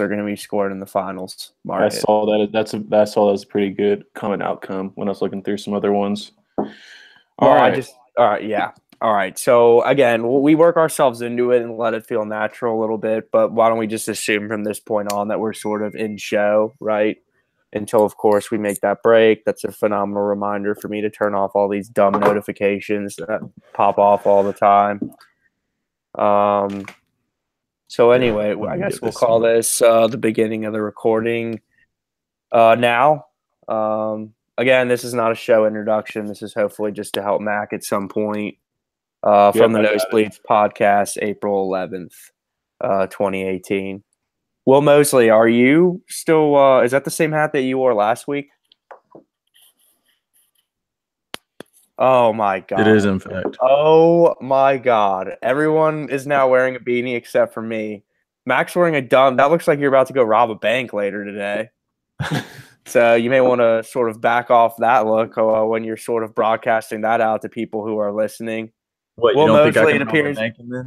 are going to be scored in the finals I market. saw that. I saw that was a pretty good common outcome when I was looking through some other ones. All right. Yeah. All right. So again, we work ourselves into it and let it feel natural a little bit. But why don't we just assume from this point on that we're sort of in show, right? Until, of course, we make that break. That's a phenomenal reminder for me to turn off all these dumb notifications that pop off all the time. So anyway, I guess we'll call this the beginning of the recording now. Again, this is not a show introduction. This is hopefully just to help Mac at some point from the Nosebleeds podcast, April 11th, 2018. Will Mosley, are you still is that the same hat that you wore last week? Oh, my God. It is, in fact. Oh, my God. Everyone is now wearing a beanie except for me. Mac's wearing a dumb. That looks like you're about to go rob a bank later today. So you may want to sort of back off that look when you're sort of broadcasting that out to people who are listening. What, you don't think I can rob a bank in this?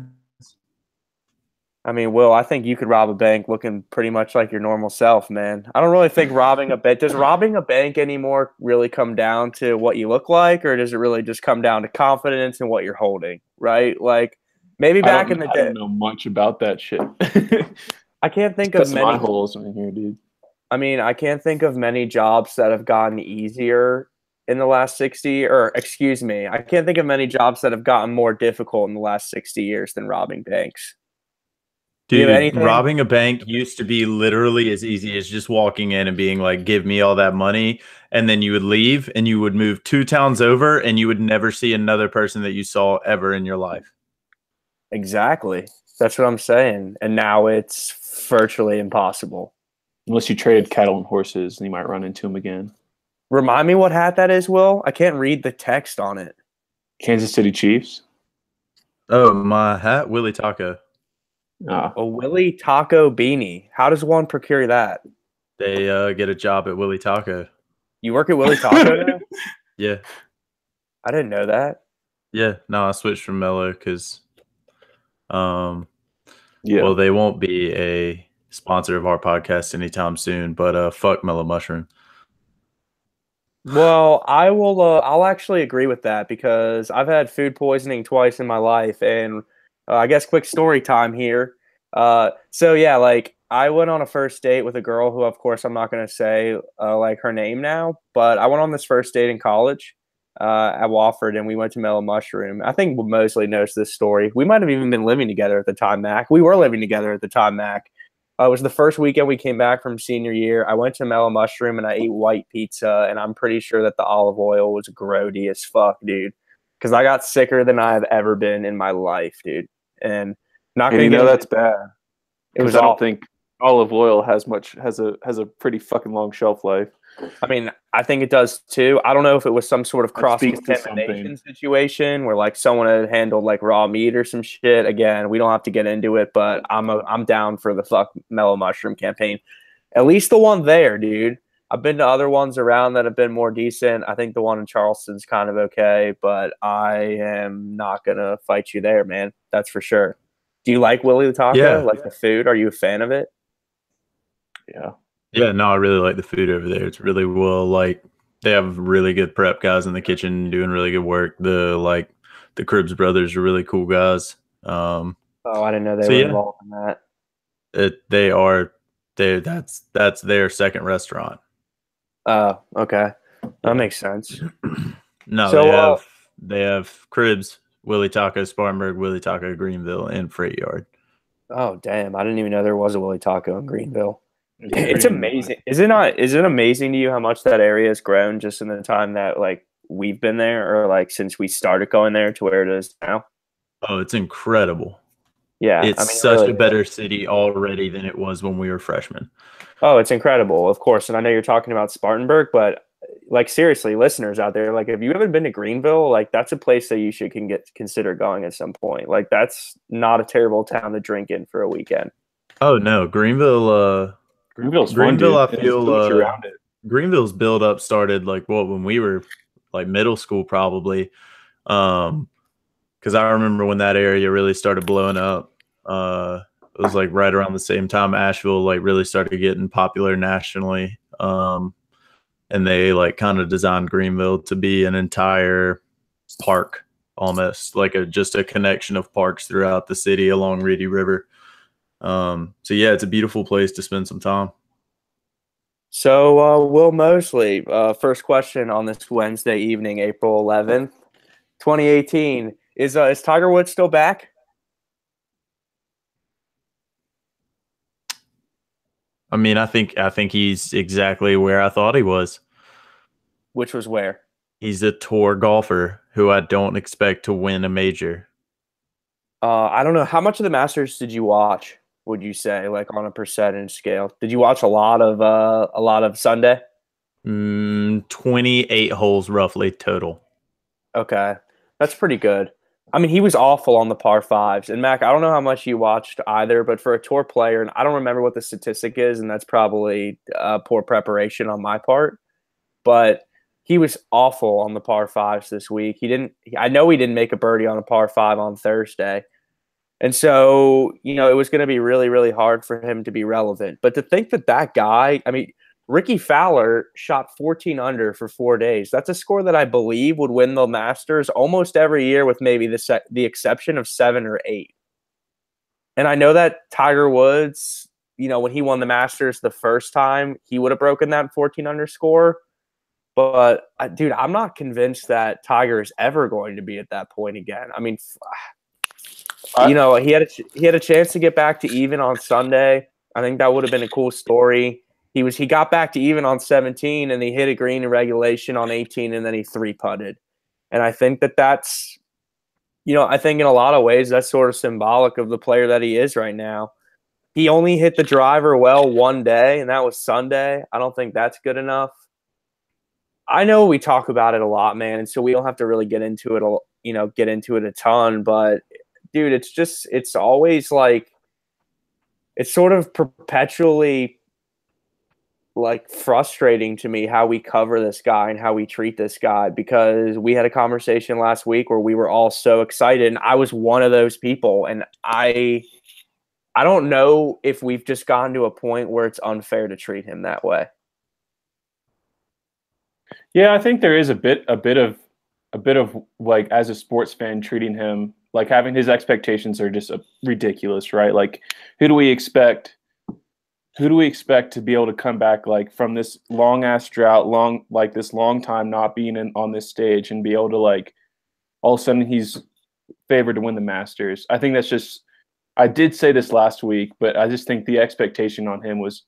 I mean, Will, I think you could rob a bank looking pretty much like your normal self, man. I don't really think robbing a bank – does robbing a bank anymore really come down to what you look like, or does it really just come down to confidence and what you're holding, right? Like maybe back in the day – I don't know much about that shit. I can't think of many – holes in here, dude. I mean, I can't think of many jobs that have gotten easier in the last 60 – or excuse me, I can't think of many jobs that have gotten more difficult in the last 60 years than robbing banks. Dude, robbing a bank used to be literally as easy as just walking in and being like, give me all that money. And then you would leave and you would move 2 towns over and you would never see another person that you saw ever in your life. Exactly. That's what I'm saying. And now it's virtually impossible. Unless you traded cattle and horses and you might run into them again. Remind me what hat that is, Will? I can't read the text on it. Kansas City Chiefs. Oh, my hat? Willie Taco. A Willie Taco beanie. How does one procure that? They get a job at Willie Taco. You work at Willie Taco now? Yeah. I didn't know that. Yeah. No, I switched from Mello because Yeah. well, they won't be a sponsor of our podcast anytime soon, but fuck Mellow Mushroom. Well, I'll actually agree with that because I've had food poisoning twice in my life, and I guess quick story time here. So yeah, like I went on a first date with a girl who, of course, I'm not going to say like her name now, but I went on this first date in college at Wofford, and we went to Mellow Mushroom. I think Mosley knows this story. We might have even been living together at the time, Mac. We were living together at the time, Mac. It was the first weekend we came back from senior year. I went to Mellow Mushroom and I ate white pizza, and I'm pretty sure that the olive oil was grody as fuck, dude, because I got sicker than I have ever been in my life, dude. And not gonna that's bad. It was. I don't think olive oil has a pretty fucking long shelf life. I mean, I think it does too. I don't know if it was some sort of cross contamination situation where like someone had handled like raw meat or some shit. Again, we don't have to get into it, but I'm down for the fuck Mellow Mushroom campaign. At least the one there, dude. I've been to other ones around that have been more decent. I think the one in Charleston's kind of okay, but I am not going to fight you there, man. That's for sure. Do you like Willie the Taco? Yeah. Like the food? Are you a fan of it? Yeah. Yeah, no, I really like the food over there. It's really well, like, they have really good prep guys in the kitchen doing really good work. The Cribbs brothers are really cool guys. I didn't know they were involved in that. That's their second restaurant. Oh, okay. That makes sense. No, so, they have Cribbs, Willie Taco Spartanburg, Willie Taco Greenville, and Freight Yard. Oh, damn. I didn't even know there was a Willie Taco in Greenville. It's amazing. Is it amazing to you how much that area has grown just in the time that like we've been there, or like since we started going there to where it is now? Oh, it's incredible. Yeah. It's such a better city already than it was when we were freshmen. Oh, it's incredible, of course. And I know you're talking about Spartanburg, but like seriously, listeners out there, like if you haven't been to Greenville, like that's a place that you should consider going at some point. Like that's not a terrible town to drink in for a weekend. Oh no, Greenville's fun, dude. I feel around it. Greenville's build up started like when we were like middle school probably. Because I remember when that area really started blowing up. It was like right around the same time Asheville like really started getting popular nationally. And they like kind of designed Greenville to be an entire park, almost like just a connection of parks throughout the city along Reedy River. So yeah, it's a beautiful place to spend some time. So, Will Mosley, first question on this Wednesday evening, April 11th, 2018. Is Tiger Woods still back? I mean, I think he's exactly where I thought he was. Which was where? He's a tour golfer who I don't expect to win a major. I don't know. How much of the Masters did you watch, would you say, like on a percentage scale? Did you watch a lot of Sunday? 28 holes roughly total. Okay. That's pretty good. I mean, he was awful on the par fives. And Mac, I don't know how much you watched either, but for a tour player, and I don't remember what the statistic is, and that's probably poor preparation on my part, but he was awful on the par fives this week. I know he didn't make a birdie on a par five on Thursday. And so, it was going to be really, really hard for him to be relevant. But to think that guy, I mean, Ricky Fowler shot 14 under for 4 days. That's a score that I believe would win the Masters almost every year, with maybe the exception of 7 or 8. And I know that Tiger Woods, when he won the Masters the first time, he would have broken that 14 under score. But, dude, I'm not convinced that Tiger is ever going to be at that point again. I mean, he had a chance to get back to even on Sunday. I think that would have been a cool story. He got back to even on 17, and he hit a green in regulation on 18, and then he 3-putted. And I think that's, I think in a lot of ways that's sort of symbolic of the player that he is right now. He only hit the driver well one day, and that was Sunday. I don't think that's good enough. I know we talk about it a lot, man, and so we don't have to really get into it a ton, but dude, it's always like, it's sort of perpetually like frustrating to me how we cover this guy and how we treat this guy, because we had a conversation last week where we were all so excited, and I was one of those people, and I don't know if we've just gotten to a point where it's unfair to treat him that way. Yeah, I think there is a bit of like, as a sports fan, treating him like, having his expectations are just ridiculous, right? Like, who do we expect to be able to come back like from this long ass drought, this long time not being on this stage, and be able to like all of a sudden he's favored to win the Masters? I think that's just, I did say this last week, but I just think the expectation on him was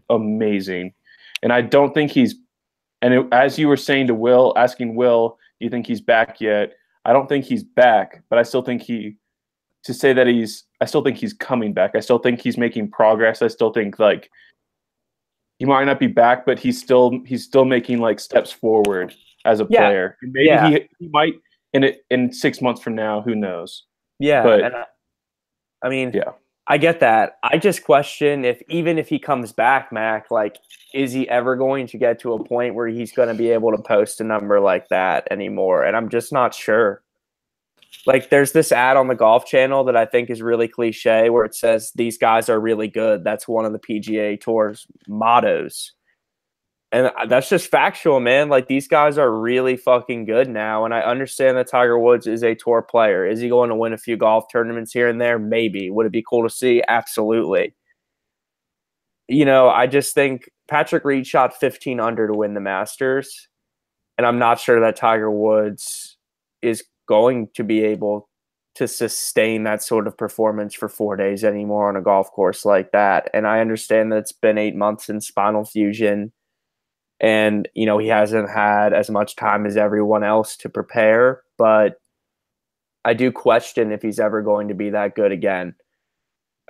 amazing, and I don't think he's. And as you were saying to Will, asking Will, do you think he's back yet? I don't think he's back, but I still think I still think he's coming back. I still think he's making progress. I still think like he might not be back, but he's still making like steps forward as a player. And maybe he might in 6 months from now, who knows? Yeah. But I mean, yeah. I get that. I just question even if he comes back, Mac, like, is he ever going to get to a point where he's going to be able to post a number like that anymore? And I'm just not sure. Like, there's this ad on the Golf Channel that I think is really cliche where it says, "These guys are really good." That's one of the PGA Tour's mottos. And that's just factual, man. Like, these guys are really fucking good now. And I understand that Tiger Woods is a tour player. Is he going to win a few golf tournaments here and there? Maybe. Would it be cool to see? Absolutely. I just think Patrick Reed shot 15 under to win the Masters. And I'm not sure that Tiger Woods is going to be able to sustain that sort of performance for 4 days anymore on a golf course like that. And I understand that it's been 8 months since spinal fusion. And, he hasn't had as much time as everyone else to prepare, but I do question if he's ever going to be that good again.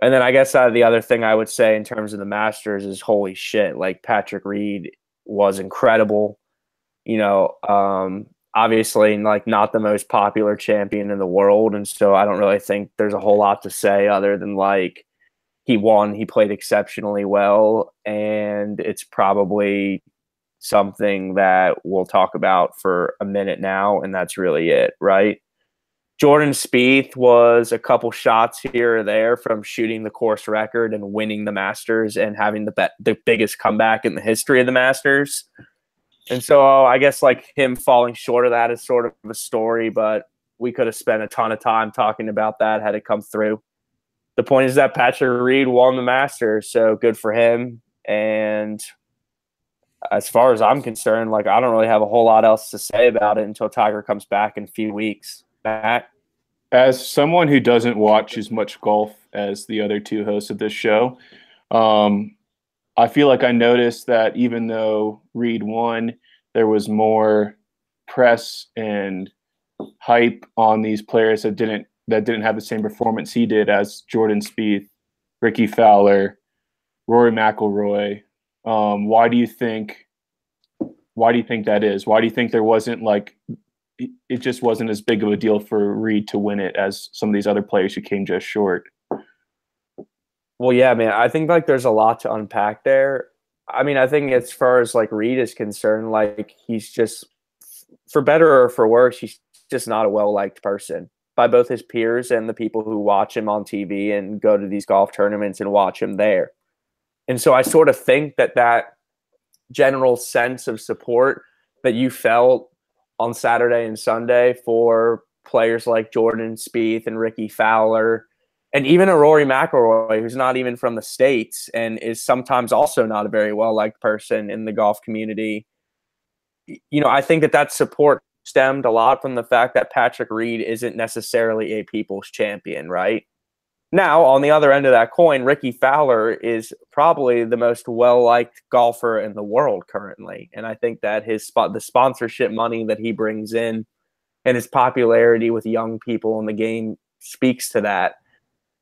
And then I guess the other thing I would say in terms of the Masters is, holy shit, like, Patrick Reed was incredible. Obviously, like, not the most popular champion in the world. And so I don't really think there's a whole lot to say other than, like, he won, he played exceptionally well, and it's probably something that we'll talk about for a minute now, and that's really it, right? Jordan Spieth was a couple shots here or there from shooting the course record and winning the Masters and having the biggest comeback in the history of the Masters. And so I guess like him falling short of that is sort of a story, but we could have spent a ton of time talking about that had it come through. The point is that Patrick Reed won the Masters, so good for him. And as far as I'm concerned, like I don't really have a whole lot else to say about it until Tiger comes back in a few weeks. Matt? As someone who doesn't watch as much golf as the other two hosts of this show, I feel like I noticed that even though Reed won, there was more press and hype on these players that didn't have the same performance he did as Jordan Spieth, Ricky Fowler, Rory McIlroy. Why do you think that is? Why do you think there wasn't it just wasn't as big of a deal for Reed to win it as some of these other players who came just short? Well, yeah, man, I think like there's a lot to unpack there. I mean, I think as far as like Reed is concerned, like he's just, for better or for worse, he's just not a well-liked person by both his peers and the people who watch him on TV and go to these golf tournaments and watch him there. And so I sort of think that general sense of support that you felt on Saturday and Sunday for players like Jordan Spieth and Ricky Fowler, and even a Rory McIlroy, who's not even from the States and is sometimes also not a very well-liked person in the golf community. You know, I think that support stemmed a lot from the fact that Patrick Reed isn't necessarily a people's champion, right? Now, on the other end of that coin, Ricky Fowler is probably the most well-liked golfer in the world currently. And I think that the sponsorship money that he brings in and his popularity with young people in the game speaks to that.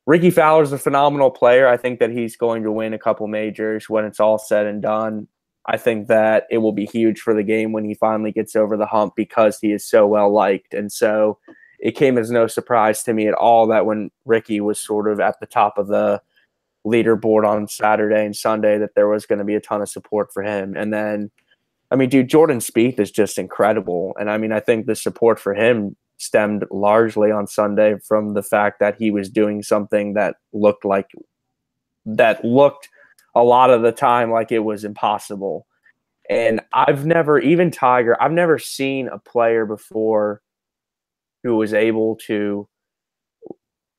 Ricky Fowler is a phenomenal player. I think that he's going to win a couple majors when it's all said and done. I think that it will be huge for the game when he finally gets over the hump because he is so well-liked. And so it came as no surprise to me at all that when Ricky was sort of at the top of the leaderboard on Saturday and Sunday that there was going to be a ton of support for him. And then, I mean, dude, Jordan Spieth is just incredible. And I mean, I think the support for him stemmed largely on Sunday from the fact that he was doing something that looked a lot of the time like it was impossible. And I've never seen a player before who was able to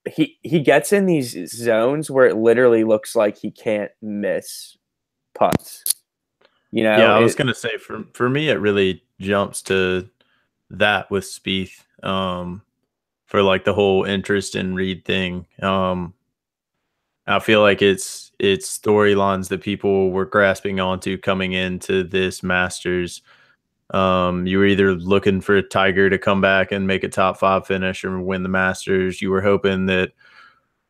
he gets in these zones where it literally looks like he can't miss putts. You know, yeah, I was gonna say for me it really jumps to that with Spieth, for like the whole interest in Reed thing. I feel like it's storylines that people were grasping onto coming into this Masters. You were either looking for Tiger to come back and make a top 5 finish or win the Masters. You were hoping that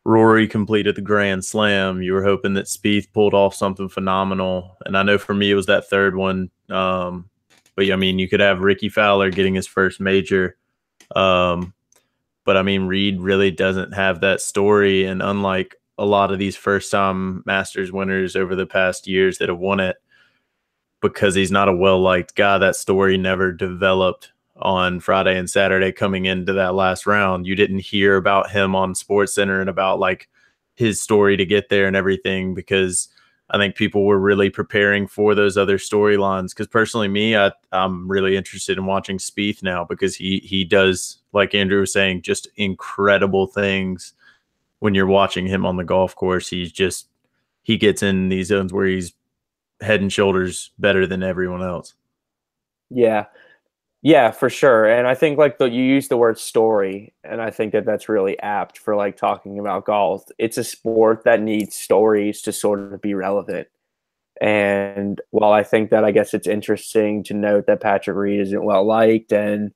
Rory completed the Grand Slam. You were hoping that Spieth pulled off something phenomenal. And I know for me it was that third one. But I mean, you could have Ricky Fowler getting his first major. But I mean, Reed really doesn't have that story. And unlike a lot of these first-time Masters winners over the past years that have won it, because he's not a well-liked guy, that story never developed on Friday and Saturday coming into that last round. You didn't hear about him on SportsCenter and about like his story to get there and everything, because I think people were really preparing for those other storylines. Because personally, me, I'm really interested in watching Spieth now because he does, like Andrew was saying, just incredible things when you're watching him on the golf course. He gets in these zones where he's head and shoulders better than everyone else. Yeah, for sure. And I think like you use the word story, and I think that that's really apt for like talking about golf. It's a sport that needs stories to sort of be relevant. And while I think that I guess it's interesting to note that Patrick Reed isn't well liked, and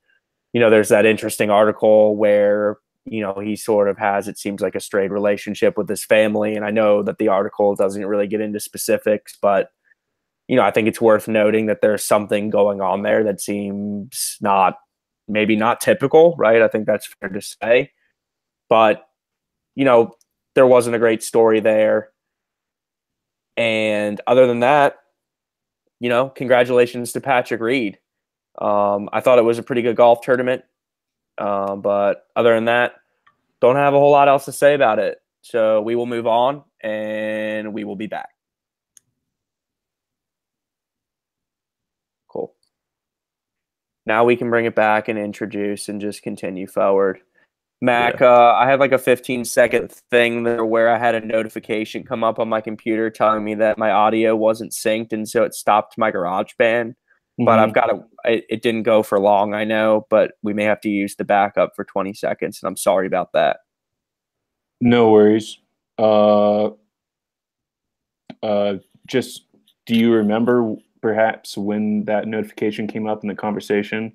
there's that interesting article where he sort of has, it seems like, a strained relationship with his family. And I know that the article doesn't really get into specifics, but I think it's worth noting that there's something going on there that seems maybe not typical, right? I think that's fair to say. But, there wasn't a great story there. And other than that, congratulations to Patrick Reed. I thought it was a pretty good golf tournament. But other than that, don't have a whole lot else to say about it. So we will move on, and we will be back. Cool. Now we can bring it back and introduce and just continue forward. Mac, I had like a 15-second thing there where I had a notification come up on my computer telling me that my audio wasn't synced, and so it stopped my GarageBand. But I've got it didn't go for long, I know, but we may have to use the backup for 20 seconds, and I'm sorry about that. No worries. Just, do you remember perhaps when that notification came up in the conversation?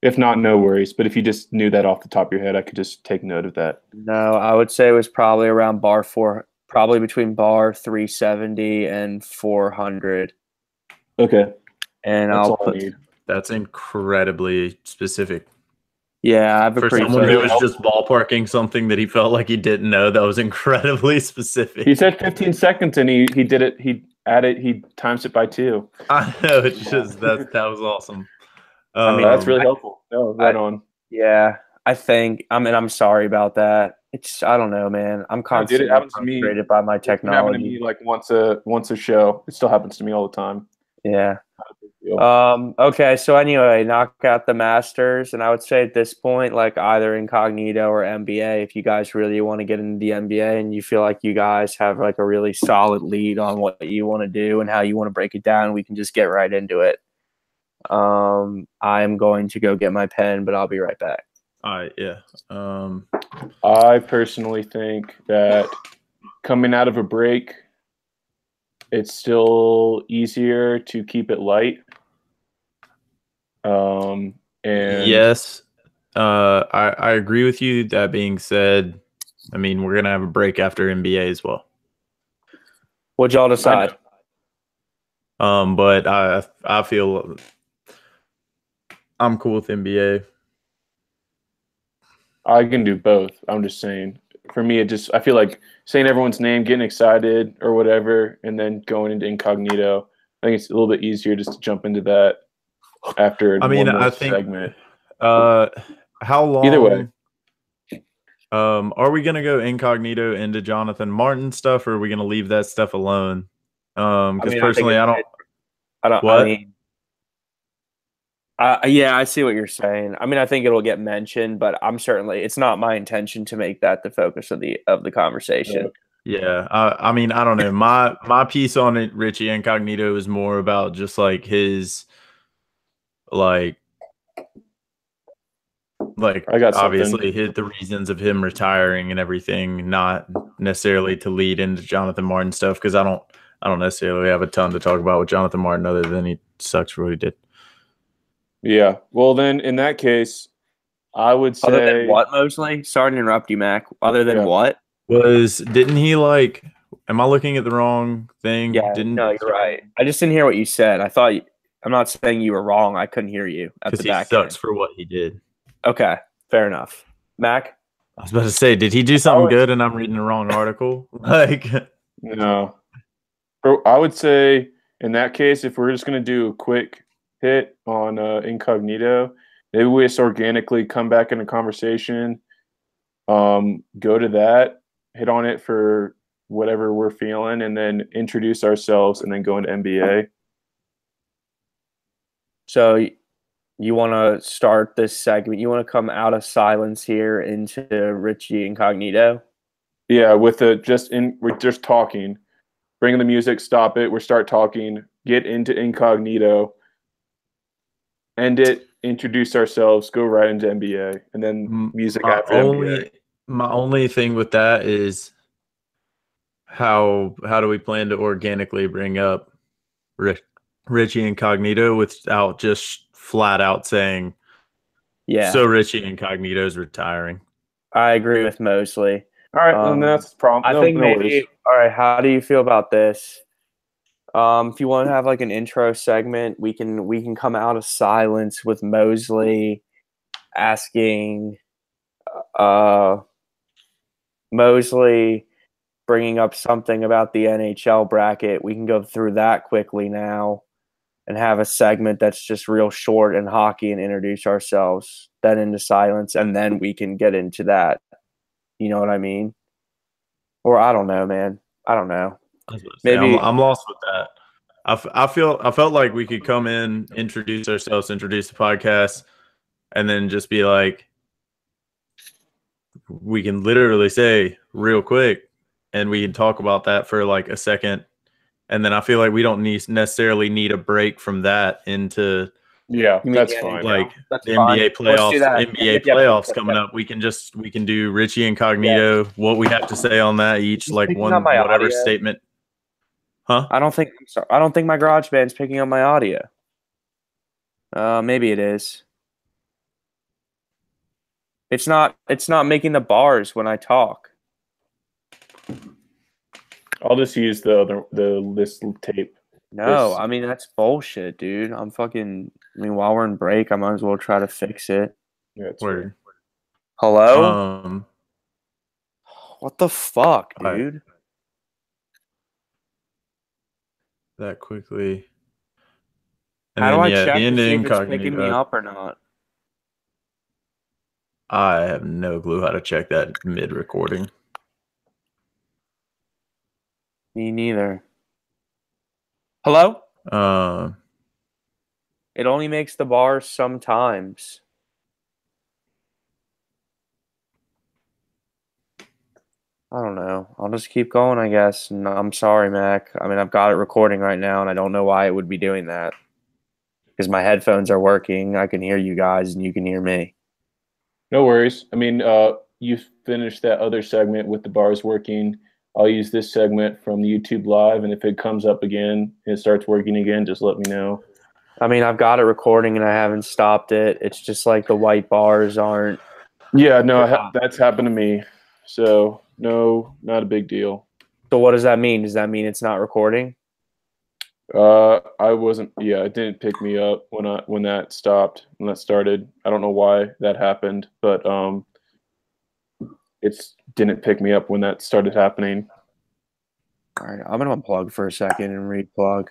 If not, no worries. But if you just knew that off the top of your head, I could just take note of that. No, I would say it was probably around bar 4, probably between bar 370 and 400. Okay. And That's I'll all I need. That's incredibly specific. Yeah, I have a For pretty someone who was just ballparking something that he felt like he didn't know, that was incredibly specific. He said 15 seconds, and he did it. He times it by 2. I know. It's just that was awesome. I mean, that's really helpful. No, right on. Yeah, I think. I'm sorry about that. I don't know, man. I'm constantly frustrated by my technology. It happens to me like once a show. It still happens to me all the time. Yeah. Okay, so anyway, knock out the Masters, and I would say at this point, like either Incognito or NBA, if you guys really want to get into the NBA and you feel like you guys have like a really solid lead on what you want to do and how you want to break it down, we can just get right into it. I'm going to go get my pen, but I'll be right back. All right, yeah. I personally think that coming out of a break, it's still easier to keep it light. And yes, I agree with you. That being said, I mean, we're gonna have a break after NBA as well. What'd y'all decide? But I feel I'm cool with NBA. I can do both. I'm just saying. For me, I feel like saying everyone's name, getting excited or whatever, and then going into Incognito. I think it's a little bit easier just to jump into that after. I think segment. How long? Either way. Are we gonna go Incognito into Jonathan Martin stuff, or are we gonna leave that stuff alone? Because personally, I don't. What? Yeah, I see what you're saying. I mean, I think it'll get mentioned, but it's not my intention to make that the focus of the conversation. Yeah, I mean, I don't know. My piece on it, Richie Incognito, is more about just like his, like I got obviously the reasons of him retiring and everything, not necessarily to lead into Jonathan Martin stuff, because I don't necessarily have a ton to talk about with Jonathan Martin other than he sucks for what he did. Yeah. Well, then in that case, I would say. Other than what, Mosley? Sorry to interrupt you, Mac. Other than what? Didn't he like? Am I looking at the wrong thing? Yeah. No, you're right. I just didn't hear what you said. I'm not saying you were wrong. I couldn't hear you at the back. He sucks for what he did. Okay, fair enough. Mac? I was about to say, did he do something good and I'm reading the wrong article? No. I would say in that case, if we're just going to do a quick hit on Incognito, maybe we just organically come back in a conversation, go to that, hit on it for whatever we're feeling, and then introduce ourselves and then go into NBA. So you want to start this segment? You want to come out of silence here into Richie Incognito? Yeah, we're just talking. Bring in the music, stop it. We start talking, get into Incognito, end it, introduce ourselves, go right into NBA, and then music after NBA. My only thing with that is how do we plan to organically bring up Richie Incognito without just flat out saying, so Richie Incognito is retiring? I agree with Mosley. All right, and that's the problem. I think maybe. All right, how do you feel about this? If you want to have like an intro segment, we can come out of silence with Mosley asking, Mosley bringing up something about the NHL bracket. We can go through that quickly now. and have a segment that's just real short in hockey and introduce ourselves, then into silence, and then we can get into that. You know what I mean? Or I don't know, man. I don't know. Maybe I'm lost with that. I felt like we could come in, introduce ourselves, introduce the podcast, and then just be like, we can literally say real quick, and we can talk about that for like a second, and then I feel like we don't necessarily need a break from that into that's fine. Like that's the fine. NBA playoffs coming up. We can do Richie Incognito. What we have to say on that each, like one whatever statement. Huh? I don't think my GarageBand's picking up my audio. Maybe it is. It's not making the bars when I talk. I'll just use the list tape. No, I mean that's bullshit, dude. While we're in break, I might as well try to fix it. Yeah, it's weird. Hello? What the fuck, dude? That quickly. And how do I check to see if it's picking me up or not? I have no clue how to check that mid-recording. Me neither. Hello? It only makes the bars sometimes. I don't know. I'll just keep going, I guess. No, I'm sorry, Mac. I mean, I've got it recording right now, and I don't know why it would be doing that. Because my headphones are working. I can hear you guys, and you can hear me. No worries. I mean, you finished that other segment with the bars working. I'll use this segment from the YouTube Live, and if it comes up again and it starts working again, just let me know. I mean, I've got it recording, and I haven't stopped it. It's just like the white bars aren't. Yeah, no, that's happened to me. So, no, not a big deal. So what does that mean? Does that mean it's not recording? I wasn't. Yeah, it didn't pick me up when that stopped. When that started, I don't know why that happened, but it didn't pick me up when that started happening. All right, I'm gonna unplug for a second and replug.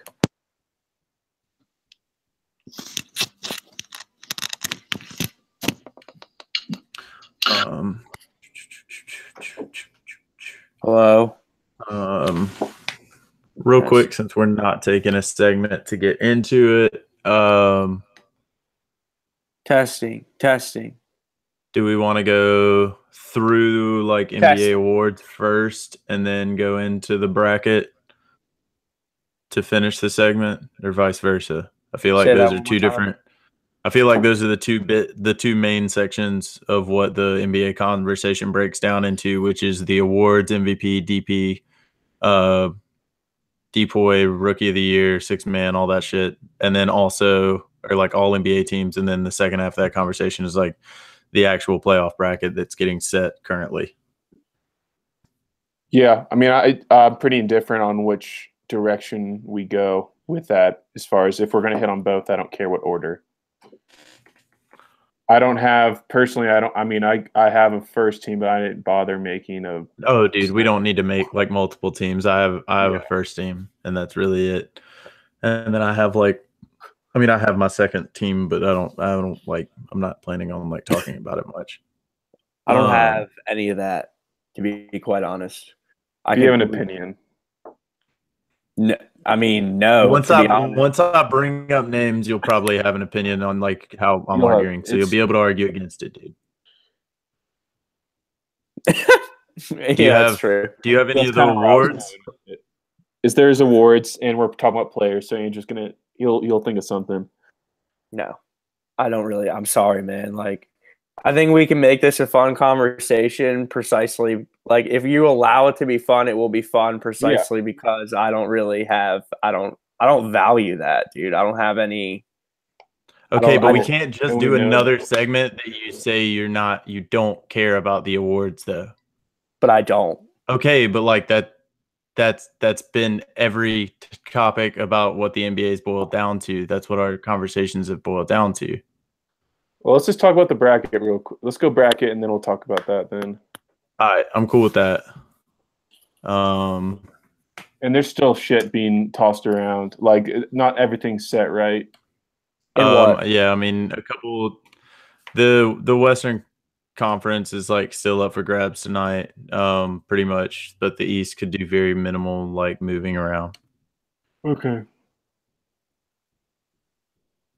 Hello. Real quick, since we're not taking a segment to get into it, testing. Do we want to go through like NBA awards first and then go into the bracket to finish the segment, or vice versa? I feel like those are two different. I feel like those are the two main sections of what the NBA conversation breaks down into, which is the awards, MVP, DP, Depoy, Rookie of the Year, Sixth Man, all that shit, and then also or like all NBA teams, and then the second half of that conversation is like the actual playoff bracket that's getting set currently. Yeah, I mean, I'm pretty indifferent on which direction we go with that. As far as if we're going to hit on both, I don't care what order. I have a first team, but I didn't bother making a. Oh, dude, we don't need to make like multiple teams. I have a first team, and that's really it. And then I have I have my second team, but I don't like. I'm not planning on like talking about it much. I don't have any of that, to be quite honest. Do you have an opinion? No, I mean, no. Once I bring up names, you'll probably have an opinion on like how I'm arguing, so you'll be able to argue against it, dude. That's true. Do you have any of the awards? Is there's awards, and we're talking about players, so you're just gonna you'll think of something. No, I don't really. I'm sorry, man. Like, I think we can make this a fun conversation. Precisely, like if you allow it to be fun, it will be fun. Precisely because I don't really have. I don't value that, dude. I don't have any. Okay, but we can't just do another segment that you say you don't care about the awards though. But I don't. Okay, but like that's been every topic about what the NBA has boiled down to. That's what our conversations have boiled down to. Well, let's just talk about the bracket real quick. Let's go bracket, and then we'll talk about that then. All right, I'm cool with that. And there's still shit being tossed around. Like, not everything's set right. In what? Yeah, I mean, a couple. The Western Conference is like still up for grabs tonight, pretty much. But the East could do very minimal like moving around. Okay.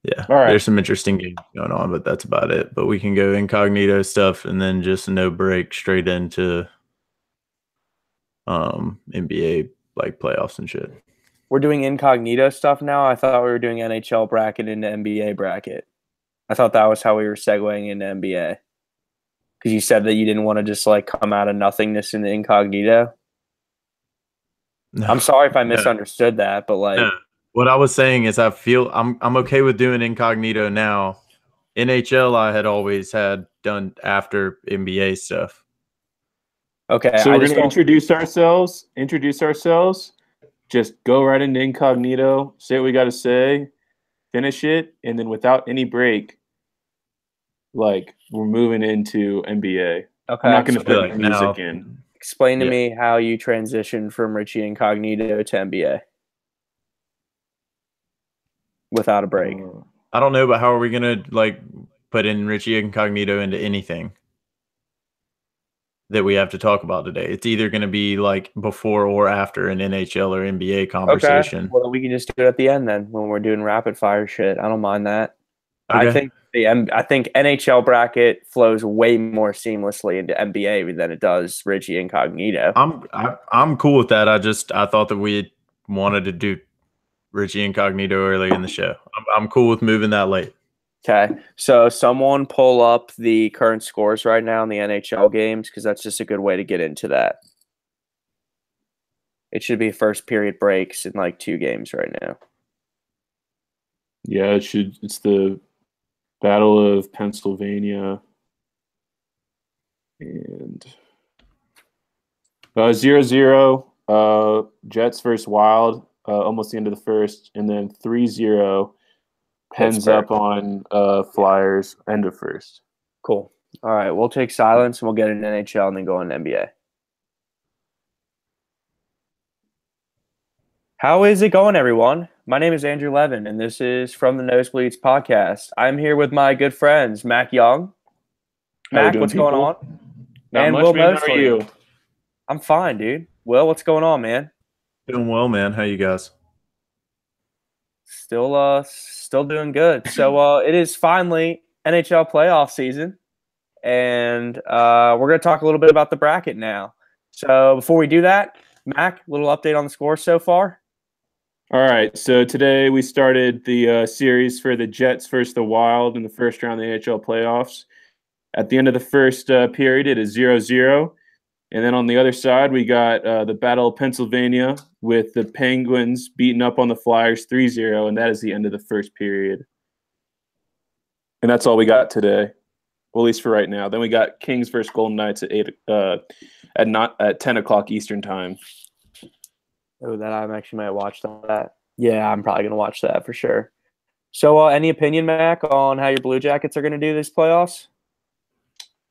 Yeah, All right. there's some interesting games going on, but that's about it. But we can go incognito stuff and then just no break straight into NBA like playoffs and shit. We're doing incognito stuff now. I thought we were doing NHL bracket into NBA bracket. I thought that was how we were segueing into NBA. Because you said that you didn't want to just like come out of nothingness in the incognito. No, I'm sorry if I misunderstood that, but like what I was saying is I feel I'm okay with doing incognito now. NHL I had always had done after NBA stuff. Okay. So we're gonna introduce ourselves. Just go right into incognito, say what we gotta say, finish it, and then without any break, like we're moving into NBA. Okay. I'm not gonna put music in. Explain to me how you transitioned from Richie Incognito to NBA without a break. I don't know, but how are we gonna like put in Richie Incognito into anything that we have to talk about today? It's either going to be like before or after an NHL or NBA conversation. Okay. Well, we can just do it at the end then when we're doing rapid fire shit. I don't mind that. Okay. I think NHL bracket flows way more seamlessly into NBA than it does Richie Incognito. I'm cool with that. I thought that we wanted to do Richie Incognito early in the show. I'm cool with moving that late. Okay, so someone pull up the current scores right now in the NHL games because that's just a good way to get into that. It should be first period breaks in like 2 games right now. Yeah, it's the Battle of Pennsylvania and 0-0 Jets versus Wild, almost the end of the first, and then 3-0 Pens up on Flyers, end of first. Cool. All right, we'll take silence and we'll get an NHL and then go on NBA. How is it going, everyone? My name is Andrew Levin, and this is From the Nosebleeds Podcast. I'm here with my good friends, Mac Young. Mac, what's going on? Not much, man. How are you? I'm fine, dude. Will, what's going on, man? Doing well, man. How you guys? Still doing good. So it is finally NHL playoff season, and we're going to talk a little bit about the bracket now. So before we do that, Mac, a little update on the score so far. All right, so today we started the series for the Jets versus the Wild in the first round of the NHL playoffs. At the end of the first period, it is 0-0. And then on the other side, we got the Battle of Pennsylvania with the Penguins beating up on the Flyers 3-0, and that is the end of the first period. And that's all we got today, well, at least for right now. Then we got Kings versus Golden Knights at 10 o'clock Eastern time. Oh, that I actually might watch that. Yeah, I'm probably going to watch that for sure. So any opinion, Mac, on how your Blue Jackets are going to do this playoffs?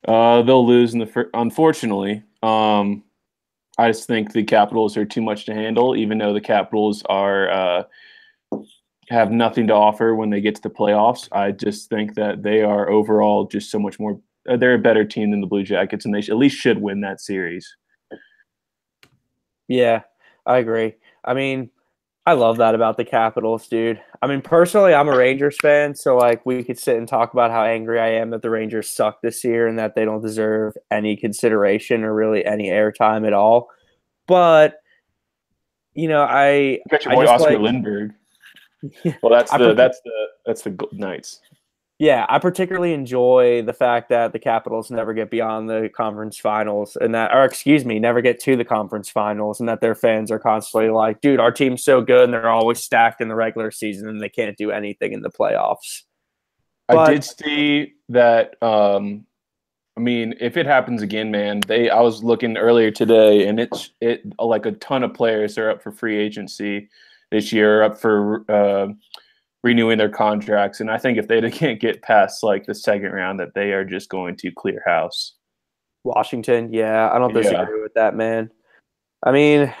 They'll lose in the unfortunately. I just think the Capitals are too much to handle, even though the Capitals are have nothing to offer when they get to the playoffs. I just think that they are overall just so much more. They're a better team than the Blue Jackets, and they at least should win that series. Yeah, I agree. I mean, I love that about the Capitals, dude. I mean, personally, I'm a Rangers fan, so like we could sit and talk about how angry I am that the Rangers suck this year and that they don't deserve any consideration or really any airtime at all. But you know, I got your boy Oscar Lindbergh. Well, that's the Knights. Yeah, I particularly enjoy the fact that the Capitals never get beyond the conference finals never get to the conference finals, and that their fans are constantly like, dude, our team's so good and they're always stacked in the regular season and they can't do anything in the playoffs. I did see that. I mean, if it happens again, man, I was looking earlier today and it like a ton of players are up for free agency this year, up for renewing their contracts, and I think if they can't get past like the second round, that they are just going to clear house. Washington, yeah, I don't disagree with that, man. I mean,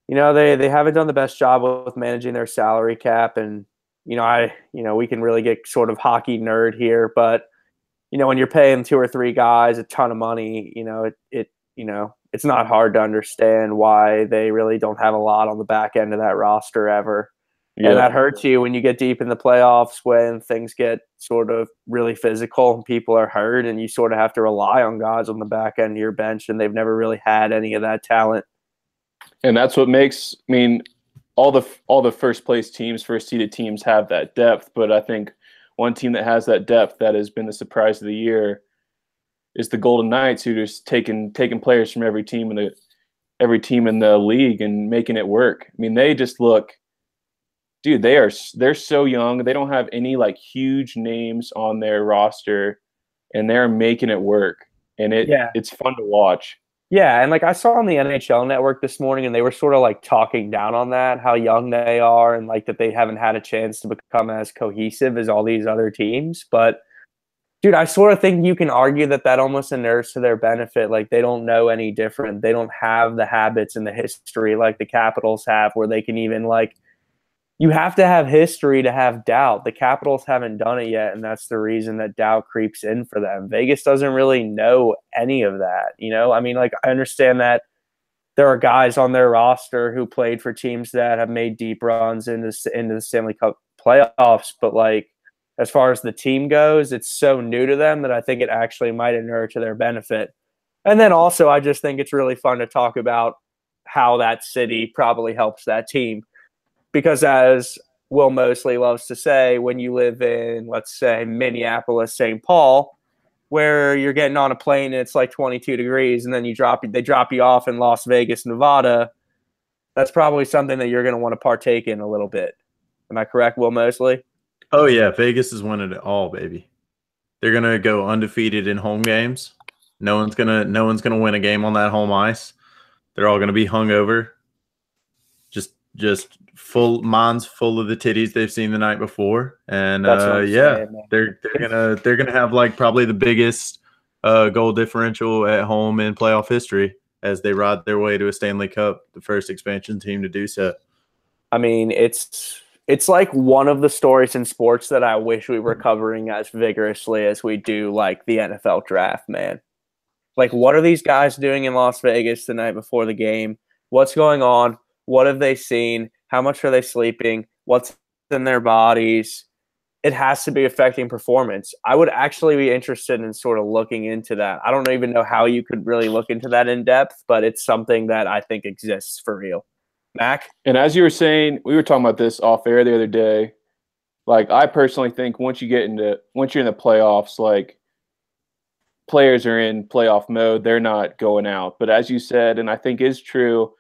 They haven't done the best job with managing their salary cap, and we can really get sort of hockey nerd here, but when you're paying two or three guys a ton of money, it's not hard to understand why they really don't have a lot on the back end of that roster ever. Yeah. And that hurts you when you get deep in the playoffs, when things get sort of really physical and people are hurt, and you sort of have to rely on guys on the back end of your bench, and they've never really had any of that talent. And that's what makes, all the first place teams, first seeded teams have that depth. But I think one team that has that depth that has been the surprise of the year is the Golden Knights, who just taking players from every team in the league and making it work. They just look, dude, they're so young. They don't have any like huge names on their roster, and they're making it work. And it's fun to watch. Yeah, and like I saw on the NHL Network this morning, and they were sort of like talking down on that, how young they are, and like that they haven't had a chance to become as cohesive as all these other teams. But dude, I sort of think you can argue that almost inures to their benefit. Like, they don't know any different. They don't have the habits and the history like the Capitals have, where they can even like, you have to have history to have doubt. The Capitals haven't done it yet, and that's the reason that doubt creeps in for them. Vegas doesn't really know any of that, I understand that there are guys on their roster who played for teams that have made deep runs into the Stanley Cup playoffs, but like, as far as the team goes, it's so new to them that I think it actually might inure to their benefit. And then also, I just think it's really fun to talk about how that city probably helps that team. Because as Will Mosley loves to say, when you live in, let's say, Minneapolis, St. Paul, where you're getting on a plane and it's like 22 degrees, and then they drop you off in Las Vegas, Nevada, that's probably something that you're going to want to partake in a little bit. Am I correct, Will Mosley? Oh, yeah. Vegas is winning it all, baby. They're going to go undefeated in home games. No one's gonna win a game on that home ice. They're all going to be hungover. Just minds full of the titties they've seen the night before, and they're gonna have like probably the biggest goal differential at home in playoff history as they ride their way to a Stanley Cup, the first expansion team to do so. It's like one of the stories in sports that I wish we were covering as vigorously as we do, like the NFL draft, man. Like, what are these guys doing in Las Vegas the night before the game? What's going on? What have they seen? How much are they sleeping? What's in their bodies? It has to be affecting performance. I would actually be interested in sort of looking into that. I don't even know how you could really look into that in depth, but it's something that I think exists for real. Mac? And as you were saying, we were talking about this off air the other day. Like, I personally think once you're in the playoffs, like, players are in playoff mode. They're not going out. But as you said, and I think is true,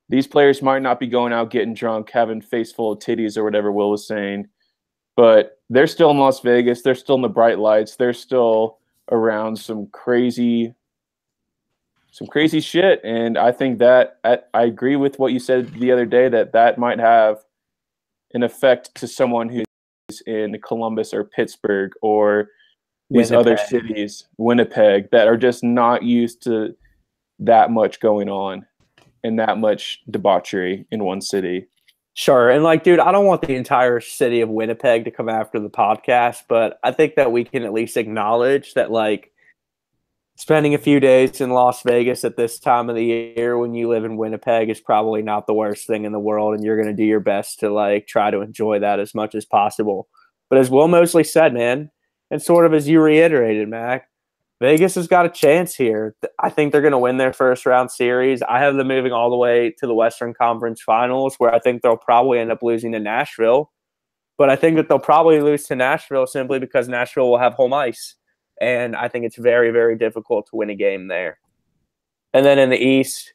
these players might not be going out getting drunk, having face full of titties or whatever Will was saying, but they're still in Las Vegas. They're still in the bright lights. They're still around some crazy shit. And I think that I agree with what you said the other day, that might have an effect to someone who's in Columbus or Pittsburgh or these other cities, Winnipeg, that are just not used to that much going on and that much debauchery in one city. Sure. And like, dude, I don't want the entire city of Winnipeg to come after the podcast, but I think that we can at least acknowledge that, like, spending a few days in Las Vegas at this time of the year when you live in Winnipeg is probably not the worst thing in the world, and you're going to do your best to like try to enjoy that as much as possible. But as Will Mosley said, man, and sort of as you reiterated, Mac, Vegas has got a chance here. I think they're going to win their first round series. I have them moving all the way to the Western Conference Finals, where I think they'll probably end up losing to Nashville. But I think that they'll probably lose to Nashville simply because Nashville will have home ice. And I think it's very, very difficult to win a game there. And then in the East,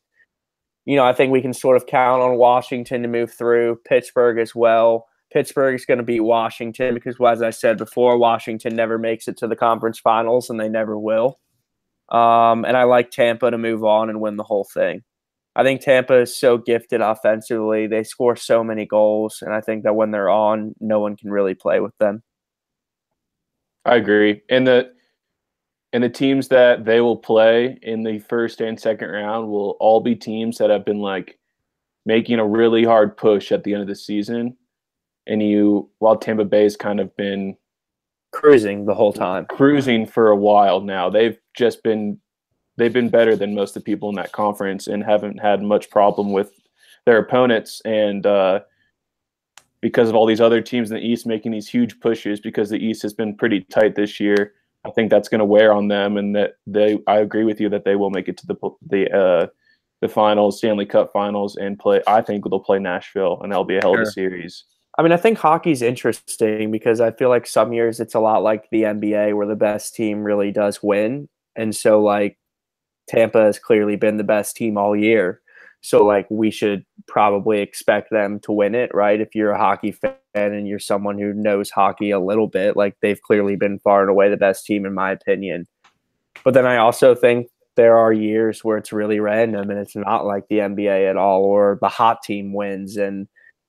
I think we can sort of count on Washington to move through, Pittsburgh as well. Pittsburgh is going to beat Washington because, well, as I said before, Washington never makes it to the conference finals, and they never will. And I like Tampa to move on and win the whole thing. I think Tampa is so gifted offensively. They score so many goals, and I think that when they're on, no one can really play with them. I agree. And the teams that they will play in the first and second round will all be teams that have been like making a really hard push at the end of the season, and while Tampa Bay's kind of been cruising the whole time, cruising for a while now, they've been better than most of the people in that conference and haven't had much problem with their opponents. And because of all these other teams in the East making these huge pushes, because the East has been pretty tight this year, I think that's going to wear on them, and that I agree with you that they will make it to the finals, Stanley Cup finals, and play. I think they'll play Nashville, and that'll be a hell of a series. I mean, I think hockey's interesting because I feel like some years it's a lot like the NBA where the best team really does win. And so, like, Tampa has clearly been the best team all year. So, like, we should probably expect them to win it, right? If you're a hockey fan and you're someone who knows hockey a little bit, like, they've clearly been far and away the best team, in my opinion. But then I also think there are years where it's really random and it's not like the NBA at all, or the hot team wins. And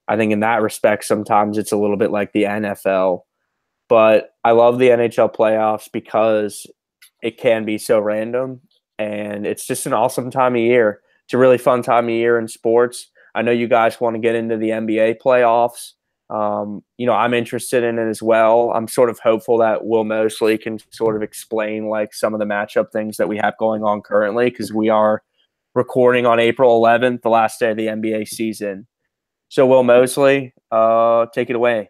I think in that respect, sometimes it's a little bit like the NFL. But I love the NHL playoffs because it can be so random, and it's just an awesome time of year. It's a really fun time of year in sports. I know you guys want to get into the NBA playoffs. I'm interested in it as well. I'm sort of hopeful that Will Mosley can sort of explain like some of the matchup things that we have going on currently, because we are recording on April 11th, the last day of the NBA season. So Will Mosley, take it away.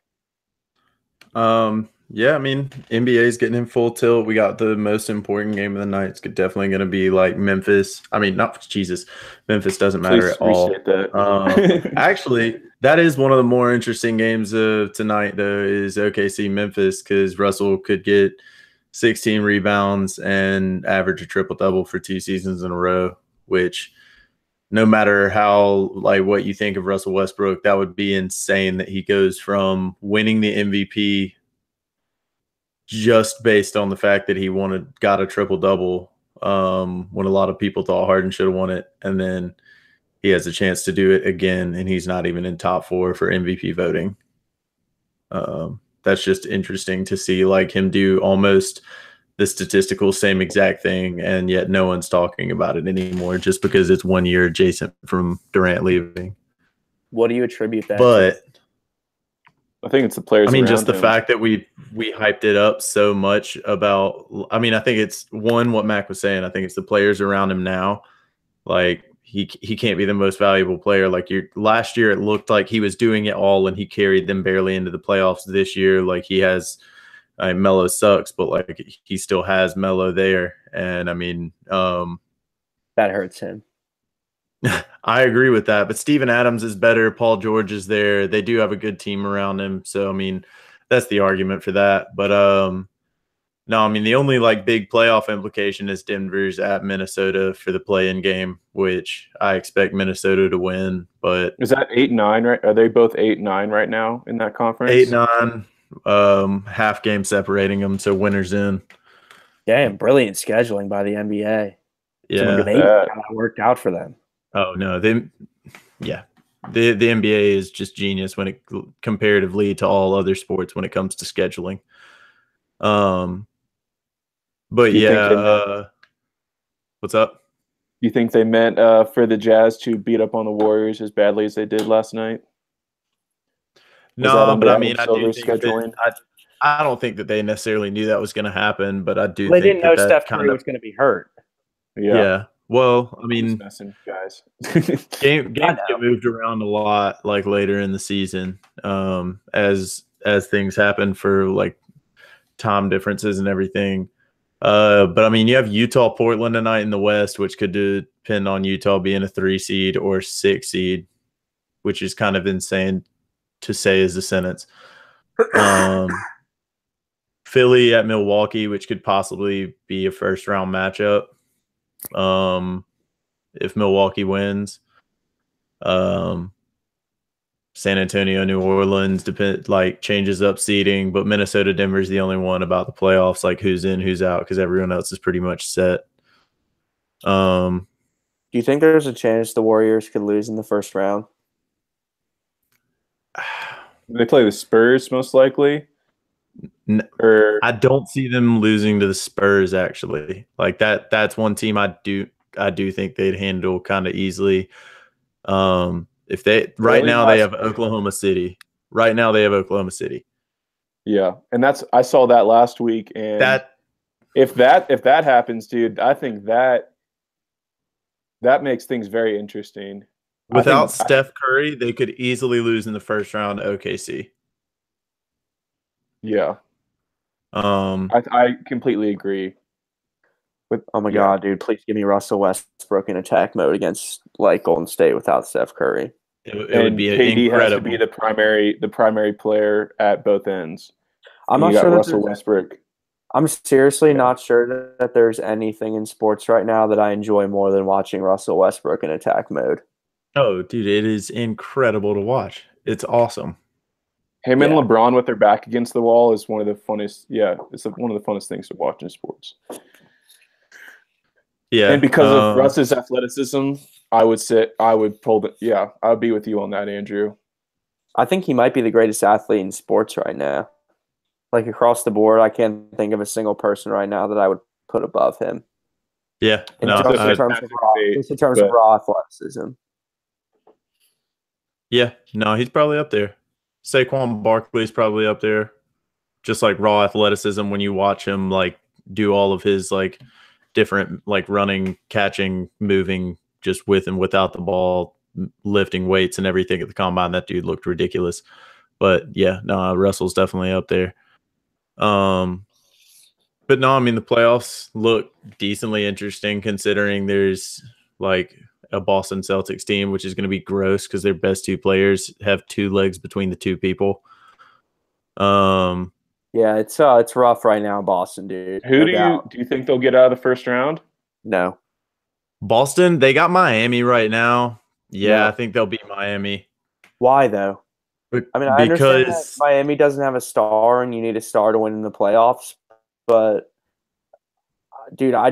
Yeah, I mean, NBA is getting in full tilt. We got the most important game of the night. It's definitely going to be like Memphis. I mean, Memphis doesn't matter at all. Actually, that is one of the more interesting games of tonight, though, is OKC Memphis, because Russell could get 16 rebounds and average a triple-double for 2 seasons in a row, which no matter how, like, what you think of Russell Westbrook, that would be insane that he goes from winning the MVP just based on the fact that he got a triple-double when a lot of people thought Harden should have won it, and then he has a chance to do it again, and he's not even in top 4 for MVP voting. That's just interesting to see, like, him do almost the statistical same exact thing, and yet no one's talking about it anymore just because it's 1 year adjacent from Durant leaving. What do you attribute that to? I think it's the players. I mean, just the fact that we hyped it up so much about. I mean, I think it's what Mac was saying. I think it's the players around him now. Like he can't be the most valuable player. Like last year, it looked like he was doing it all, and he carried them barely into the playoffs. This year, like he has. Melo sucks, but like he still has Melo there, and I mean, that hurts him. I agree with that, but Steven Adams is better. Paul George is there. They do have a good team around him. So, I mean, that's the argument for that. But, no, I mean, the only like big playoff implication is Denver's at Minnesota for the play-in game, which I expect Minnesota to win. But is that 8-9, right? Are they both 8-9 right now in that conference? 8-9, half game separating them. So winner's in. Damn, brilliant scheduling by the NBA. Yeah. That worked out for them. Oh no, the NBA is just genius when it comparatively to all other sports when it comes to scheduling. But what's up? You think they meant for the Jazz to beat up on the Warriors as badly as they did last night? No, but I mean, I do think scheduling? I don't think that they necessarily knew that was going to happen, but I do. Well, they didn't know Steph Curry was going to be hurt. Yeah. Well, I mean, guys. games get moved around a lot, like later in the season, as things happen for like time differences and everything. But I mean, you have Utah, Portland tonight in the West, which could depend on Utah being a 3 seed or 6 seed, which is kind of insane to say as a sentence. Philly at Milwaukee, which could possibly be a first round matchup. If Milwaukee wins, San Antonio, New Orleans changes up seeding, but Minnesota, Denver is the only one about the playoffs, like who's in, who's out, because everyone else is pretty much set. Do you think there's a chance the Warriors could lose in the first round? They play the Spurs most likely. I don't see them losing to the Spurs, actually. Like that's one team I do think they'd handle kind of easily. If they right now they have Oklahoma City. Right now they have Oklahoma City. Yeah, and I saw that last week, and if that happens, dude, I think that makes things very interesting. Without Steph Curry, they could easily lose in the first round to OKC. Yeah. I completely agree. Oh my God, dude! Please give me Russell Westbrook in attack mode against like Golden State without Steph Curry. It would be KD incredible. has to be the primary player at both ends. I'm not sure Russell Westbrook. I'm seriously not sure that there's anything in sports right now that I enjoy more than watching Russell Westbrook in attack mode. Oh, dude, it is incredible to watch. It's awesome. Him and LeBron with their back against the wall is one of the funnest. Yeah, it's one of the funnest things to watch in sports. Yeah, and because of Russ's athleticism, I would be with you on that, Andrew. I think he might be the greatest athlete in sports right now. Like across the board, I can't think of a single person right now that I would put above him. Yeah, in terms of raw athleticism. Yeah, no, he's probably up there. Saquon Barkley's probably up there. Just like raw athleticism when you watch him like do all of his like different like running, catching, moving, just with and without the ball, lifting weights and everything at the combine. That dude looked ridiculous. But yeah, no, Russell's definitely up there. But no, I mean the playoffs look decently interesting considering there's like a Boston Celtics team, which is going to be gross because their best two players have two legs between the two people. Yeah, it's rough right now, Boston, dude. Who do you think they'll get out of the first round? No. Boston, they got Miami right now. Yeah, no. I think they'll beat Miami. Why though? I mean, I understand that Miami doesn't have a star and you need a star to win in the playoffs, but dude, I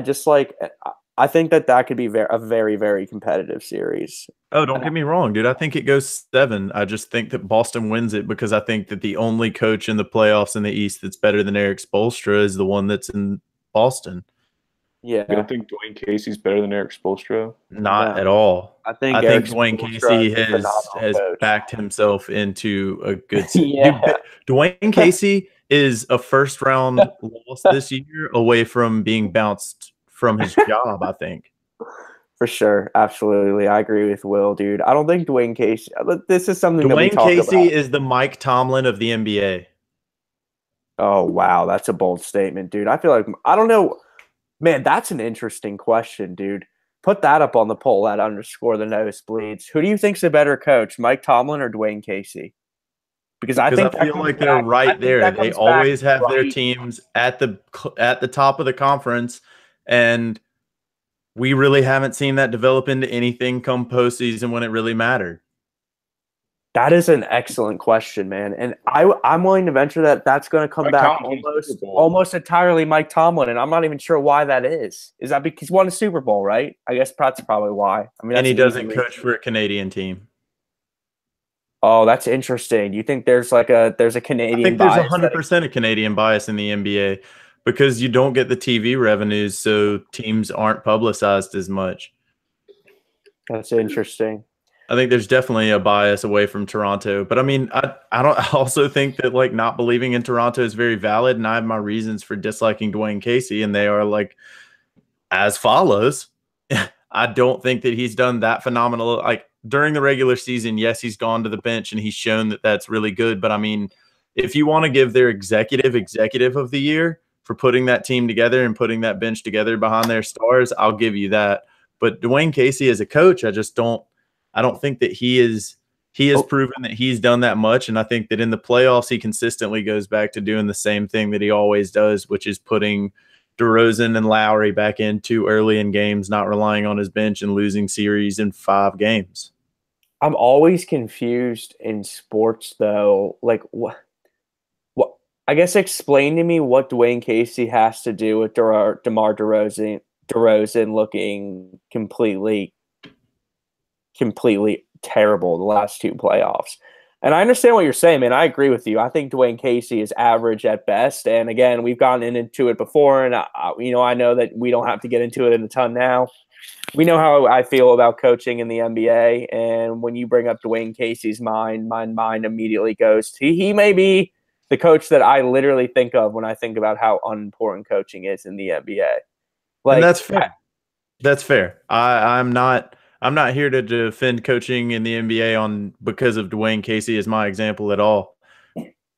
think that could be a very, very competitive series. Oh, don't get me wrong, dude. I think it goes 7. I just think that Boston wins it because I think that the only coach in the playoffs in the East that's better than Eric Spoelstra is the one that's in Boston. Yeah. You don't think Dwayne Casey's better than Eric Spoelstra? Not at all. I think Dwayne Casey has backed himself into a good season. Yeah. Dwayne Casey is a first-round loss this year away from being bounced from his job, I think. For sure. Absolutely. I agree with Will, dude. I don't think Dwayne Casey – this is something Dwayne Casey is the Mike Tomlin of the NBA. Oh, wow. That's a bold statement, dude. I feel like – I don't know. Man, that's an interesting question, dude. Put that up on the poll at _ the nosebleeds. Who do you think's a better coach, Mike Tomlin or Dwayne Casey? Because I feel like they're right there. They always have their teams at the top of the conference, and we really haven't seen that develop into anything come postseason when it really mattered. That is an excellent question, man. And I'm willing to venture that that's going to come back almost entirely Mike Tomlin, and I'm not even sure why that is. Is that because he won a Super Bowl, right? I guess that's probably why. I mean, and he doesn't coach for a Canadian team. Oh, that's interesting. You think there's a Canadian bias? I think there's 100% a Canadian bias in the NBA because you don't get the TV revenues, so teams aren't publicized as much. That's interesting. I think there's definitely a bias away from Toronto, but I mean, I also think that like not believing in Toronto is very valid, and I have my reasons for disliking Dwayne Casey, and they are like as follows. I don't think that he's done that phenomenal. Like during the regular season, yes, he's gone to the bench and he's shown that that's really good. But I mean, if you want to give their executive of the year for putting that team together and putting that bench together behind their stars, I'll give you that. But Dwayne Casey as a coach, I don't think that he has proven that he's done that much. And I think that in the playoffs, he consistently goes back to doing the same thing that he always does, which is putting DeRozan and Lowry back in too early in games, not relying on his bench and losing series in 5 games. I'm always confused in sports, though. Like, what? I guess explain to me what Dwayne Casey has to do with DeMar DeRozan looking completely terrible the last 2 playoffs. And I understand what you're saying, man. I agree with you. I think Dwayne Casey is average at best. And again, we've gotten into it before, and I know that we don't have to get into it in a ton now. we know how I feel about coaching in the NBA, and when you bring up Dwayne Casey's my mind immediately goes to he may be the coach that I literally think of when I think about how unimportant coaching is in the NBA. And that's fair. That's fair. I'm not here to defend coaching in the NBA because of Dwayne Casey as my example at all.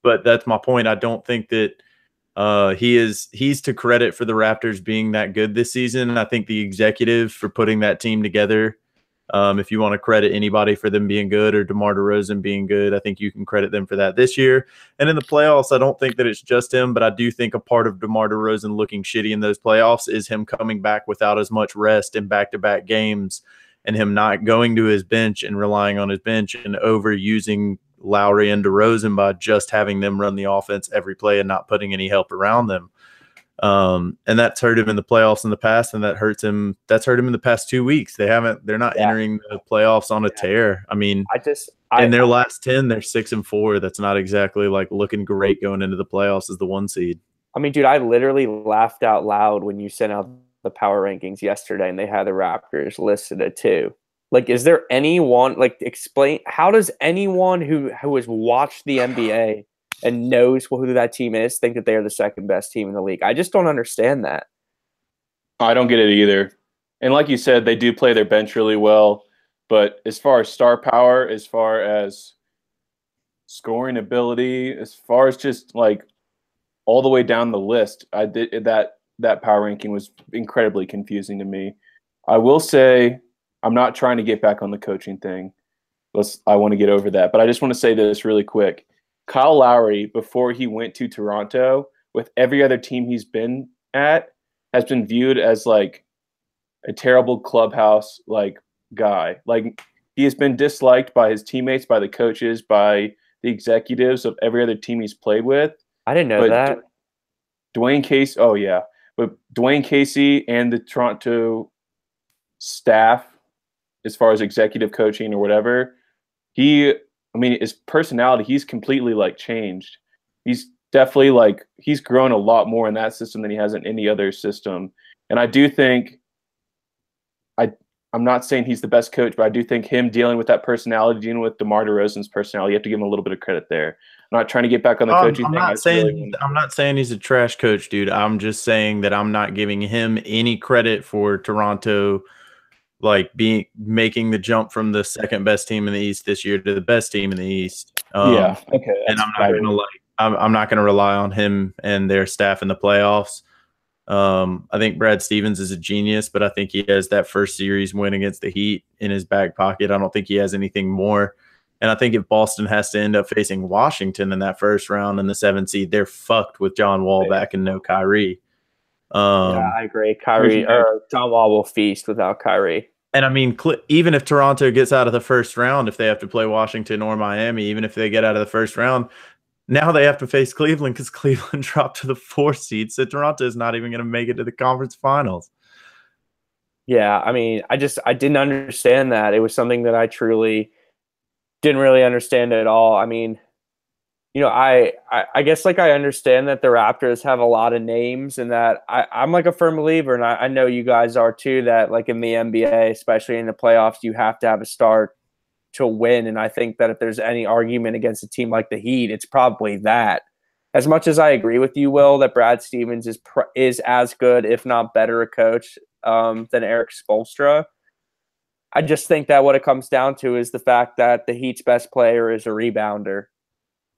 But that's my point. I don't think that he's to credit for the Raptors being that good this season. And I think the executive for putting that team together, if you want to credit anybody for them being good or DeMar DeRozan being good, I think you can credit them for that this year. And in the playoffs, I don't think that it's just him, but I do think a part of DeMar DeRozan looking shitty in those playoffs is him coming back without as much rest in back-to-back games and him not going to his bench and relying on his bench and overusing Lowry and DeRozan by just having them run the offense every play and not putting any help around them. And that's hurt him in the playoffs in the past, and that's hurt him in the past 2 weeks. They're not entering the playoffs on a tear. I mean, in their last 10, they're 6-4. That's not exactly like looking great going into the playoffs as the 1 seed. I mean, dude, I literally laughed out loud when you sent out the power rankings yesterday and they had the Raptors listed at 2. Like, is there anyone, like, explain, how does anyone who has watched the NBA and knows who that team is think that they are the second best team in the league? I just don't understand that. I don't get it either. And like you said, they do play their bench really well. But as far as star power, as far as scoring ability, as far as just like all the way down the list, that power ranking was incredibly confusing to me. I will say, I'm not trying to get back on the coaching thing. I want to get over that. But I just want to say this really quick. Kyle Lowry, before he went to Toronto, with every other team he's been at, has been viewed as like a terrible clubhouse like guy. Like, he has been disliked by his teammates, by the coaches, by the executives of every other team he's played with. I didn't know that. Dwayne Casey, oh yeah. But Dwayne Casey and the Toronto staff, as far as executive coaching or whatever, his personality, he's completely like changed. He's definitely like, he's grown a lot more in that system than he has in any other system. And I do think, I'm not saying he's the best coach, but I do think him dealing with that personality, dealing with DeMar DeRozan's personality, you have to give him a little bit of credit there. I'm not trying to get back on the coaching thing. I'm not saying he's a trash coach, dude. I'm just saying that I'm not giving him any credit for Toronto like making the jump from the second best team in the East this year to the best team in the East. Yeah. Okay. And I'm not gonna rely on him and their staff in the playoffs. I think Brad Stevens is a genius, but I think he has that first series win against the Heat in his back pocket. I don't think he has anything more. And I think if Boston has to end up facing Washington in that first round in the 7th seed, they're fucked with John Wall back and no Kyrie. Yeah, I agree. John Wall will feast without Kyrie. And I mean, even if Toronto gets out of the first round, if they have to play Washington or Miami, even if they get out of the first round, now they have to face Cleveland because Cleveland dropped to the 4th seed. So Toronto is not even going to make it to the conference finals. Yeah, I mean, I didn't understand that. It was something that I truly didn't really understand at all. I mean, you know, I guess like I understand that the Raptors have a lot of names and that I'm like a firm believer, and I know you guys are too, that like in the NBA, especially in the playoffs, you have to have a star to win. And I think that if there's any argument against a team like the Heat, it's probably that. As much as I agree with you, Will, that Brad Stevens is as good, if not better, a coach than Eric Spoelstra, I just think that what it comes down to is the fact that the Heat's best player is a rebounder.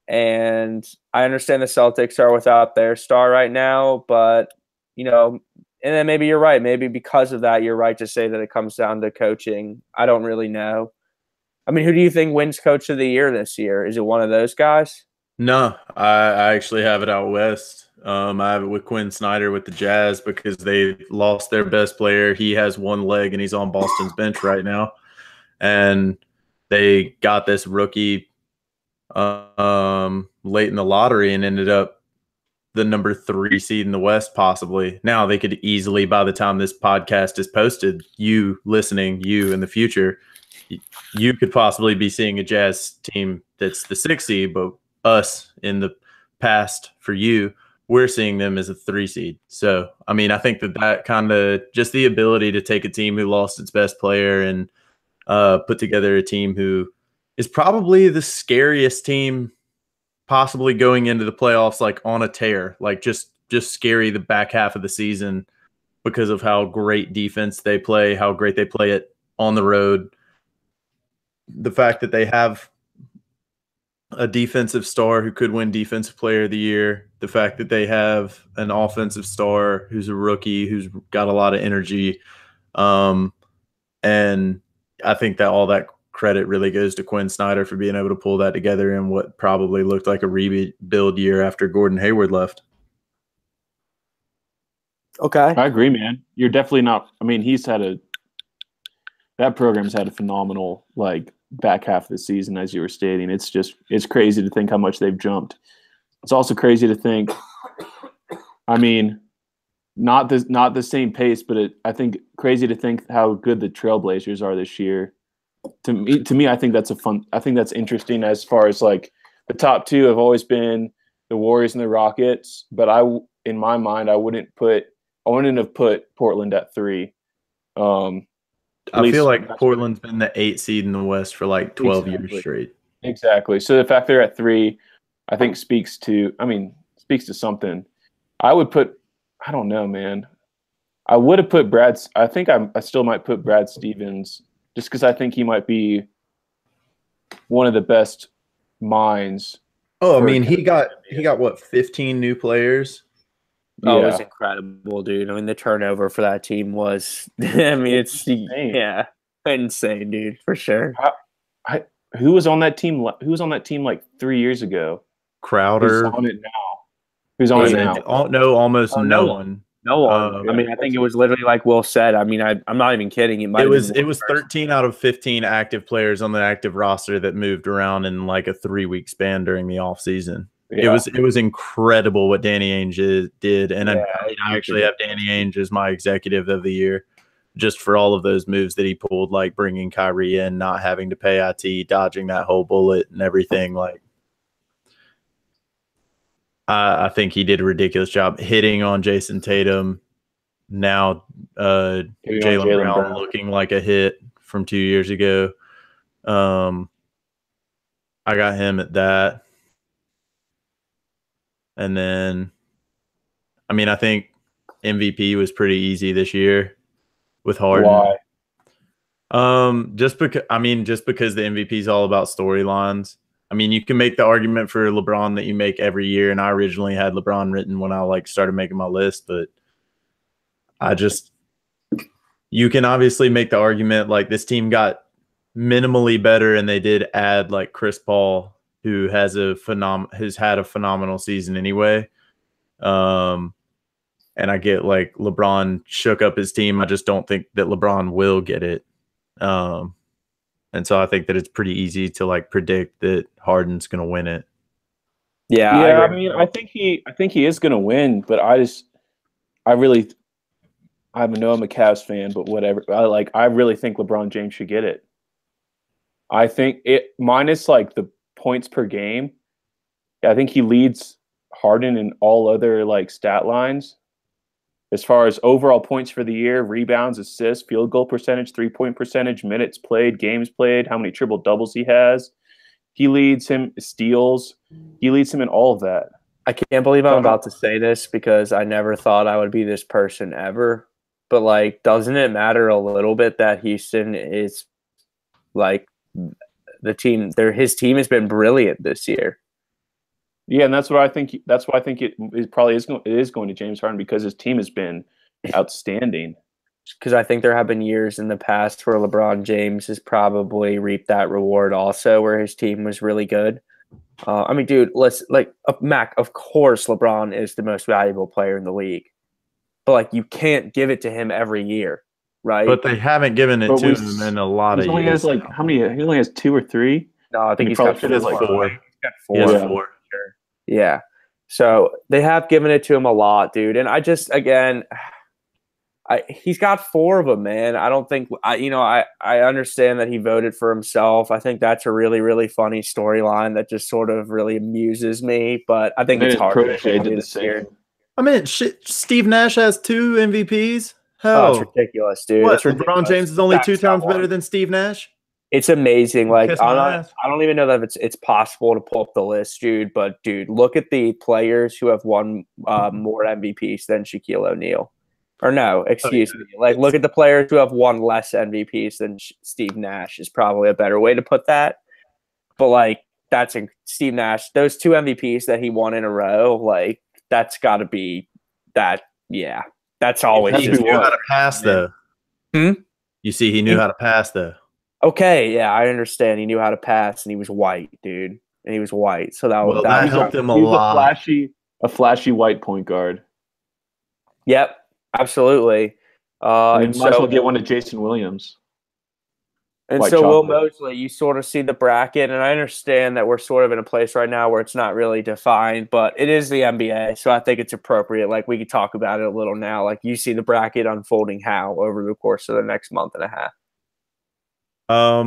And I understand the Celtics are without their star right now, but, you know, and then maybe you're right. Maybe because of that, you're right to say that it comes down to coaching. I don't really know. I mean, who do you think wins Coach of the Year this year? Is it one of those guys? No, I actually have it out west. I have it with Quinn Snyder with the Jazz because they lost their best player. He has one leg and he's on Boston's bench right now. And they got this rookie late in the lottery and ended up the number 3 seed in the West, possibly. Now they could easily, by the time this podcast is posted, you listening, you in the future, you could possibly be seeing a Jazz team that's the 6th seed, but us in the past for you, we're seeing them as a 3 seed. So, I mean, I think that kind of just the ability to take a team who lost its best player and put together a team who is probably the scariest team possibly going into the playoffs, like on a tear, like just scary the back half of the season because of how great defense they play, how great they play it on the road. The fact that they have a defensive star who could win Defensive Player of the Year, the fact that they have an offensive star who's a rookie, who's got a lot of energy. And I think that all that credit really goes to Quinn Snyder for being able to pull that together in what probably looked like a rebuild year after Gordon Hayward left. Okay. I agree, man. You're definitely not – I mean, that program's had a phenomenal, like, back half of the season, as you were stating. It's crazy to think how much they've jumped. It's also crazy to think, I mean, not the same pace, but I think crazy to think how good the Trailblazers are this year. To me, I think that's interesting as far as like the top two have always been the Warriors and the Rockets, but in my mind, I wouldn't have put Portland at 3. I feel like Portland's been the 8 seed in the West for like 12 years straight. Exactly. So the fact they're at 3, I think speaks to something. I don't know, man. I would have put I think I still might put Brad Stevens just because I think he might be one of the best minds. Oh, I mean, he got what, 15 new players? Oh, yeah. It was incredible, dude. I mean, the turnover for that team was I mean, it's insane. Insane, dude, for sure. Who was on that team like 3 years ago? Crowder. Who's on it now? Who's on it now? Almost no one. No one. I mean, I think it was literally like Will said. I mean, I'm not even kidding. It was 13 out of 15 active players on the active roster that moved around in like a 3-week span during the offseason. Yeah. It was incredible what Danny Ainge did, and I actually have Danny Ainge as my executive of the year, just for all of those moves that he pulled, like bringing Kyrie in, not having to pay IT, dodging that whole bullet, and everything. Like, I think he did a ridiculous job hitting on Jason Tatum. Now, Jaylen Brown looking like a hit from 2 years ago. I got him at that. And then, I mean, I think MVP was pretty easy this year with Harden. Why? Just because the MVP is all about storylines. I mean, you can make the argument for LeBron that you make every year, and I originally had LeBron written when I started making my list, but you can obviously make the argument like this team got minimally better, and they did add like Chris Paul, who has had a phenomenal season anyway. And I get like LeBron shook up his team. I just don't think that LeBron will get it. And so I think that it's pretty easy to like predict that Harden's going to win it. Yeah. I mean, I think he is going to win, but I know I'm a Cavs fan, but whatever. I really think LeBron James should get it. I think it minus like the points per game. I think he leads Harden in all other like stat lines. As far as overall points for the year, rebounds, assists, field goal percentage, 3-point percentage, minutes played, games played, how many triple doubles he has. He leads him, steals. He leads him in all of that. I can't believe I'm about to say this because I never thought I would be this person ever. But like, doesn't it matter a little bit that Houston is like the team? His team has been brilliant this year. Yeah, and that's why I think it probably is going to James Harden because his team has been outstanding. Because I think there have been years in the past where LeBron James has probably reaped that reward also, where his team was really good. I mean, dude, Mac, of course LeBron is the most valuable player in the league. But like, you can't give it to him every year, right? But they haven't given it to him in a lot of years. He only has like how many? He only has 2 or 3. No, I think he's got 4. He's got 4. Yeah. So they have given it to him a lot, dude. And he's got 4 of them, man. I don't think I understand that he voted for himself. I think that's a really, really funny storyline that just sort of really amuses me. But I think it's hard. Protege did the same. I mean, shit, Steve Nash has 2 MVPs. Oh, it's Hell, ridiculous, dude. what? It's ridiculous. LeBron James is only Shaq's 2 got times one. better than Steve Nash. It's amazing. Like Kiss my ass. I don't even know that it's possible to pull up the list, dude. But dude, look at the players who have won more MVPs than Shaquille O'Neal. Or no, excuse me. Like look at the players who have won less MVPs than Steve Nash is probably a better way to put that. But like that's Steve Nash. Those 2 MVPs that he won in a row, like that's got to be that. Yeah, that's always. He knew how to pass though. You see, he knew how to pass though. Okay, yeah, I understand. He knew how to pass, and he was white, dude. And he was white, so that helped him a lot. A flashy white point guard. Yep, absolutely. And might as well get one to Jason Williams. And so, Will Mosley, you sort of see the bracket, and I understand that we're sort of in a place right now where it's not really defined, but it is the NBA, so I think it's appropriate. Like, we could talk about it a little now. Like, you see the bracket unfolding how over the course of the next month and a half? I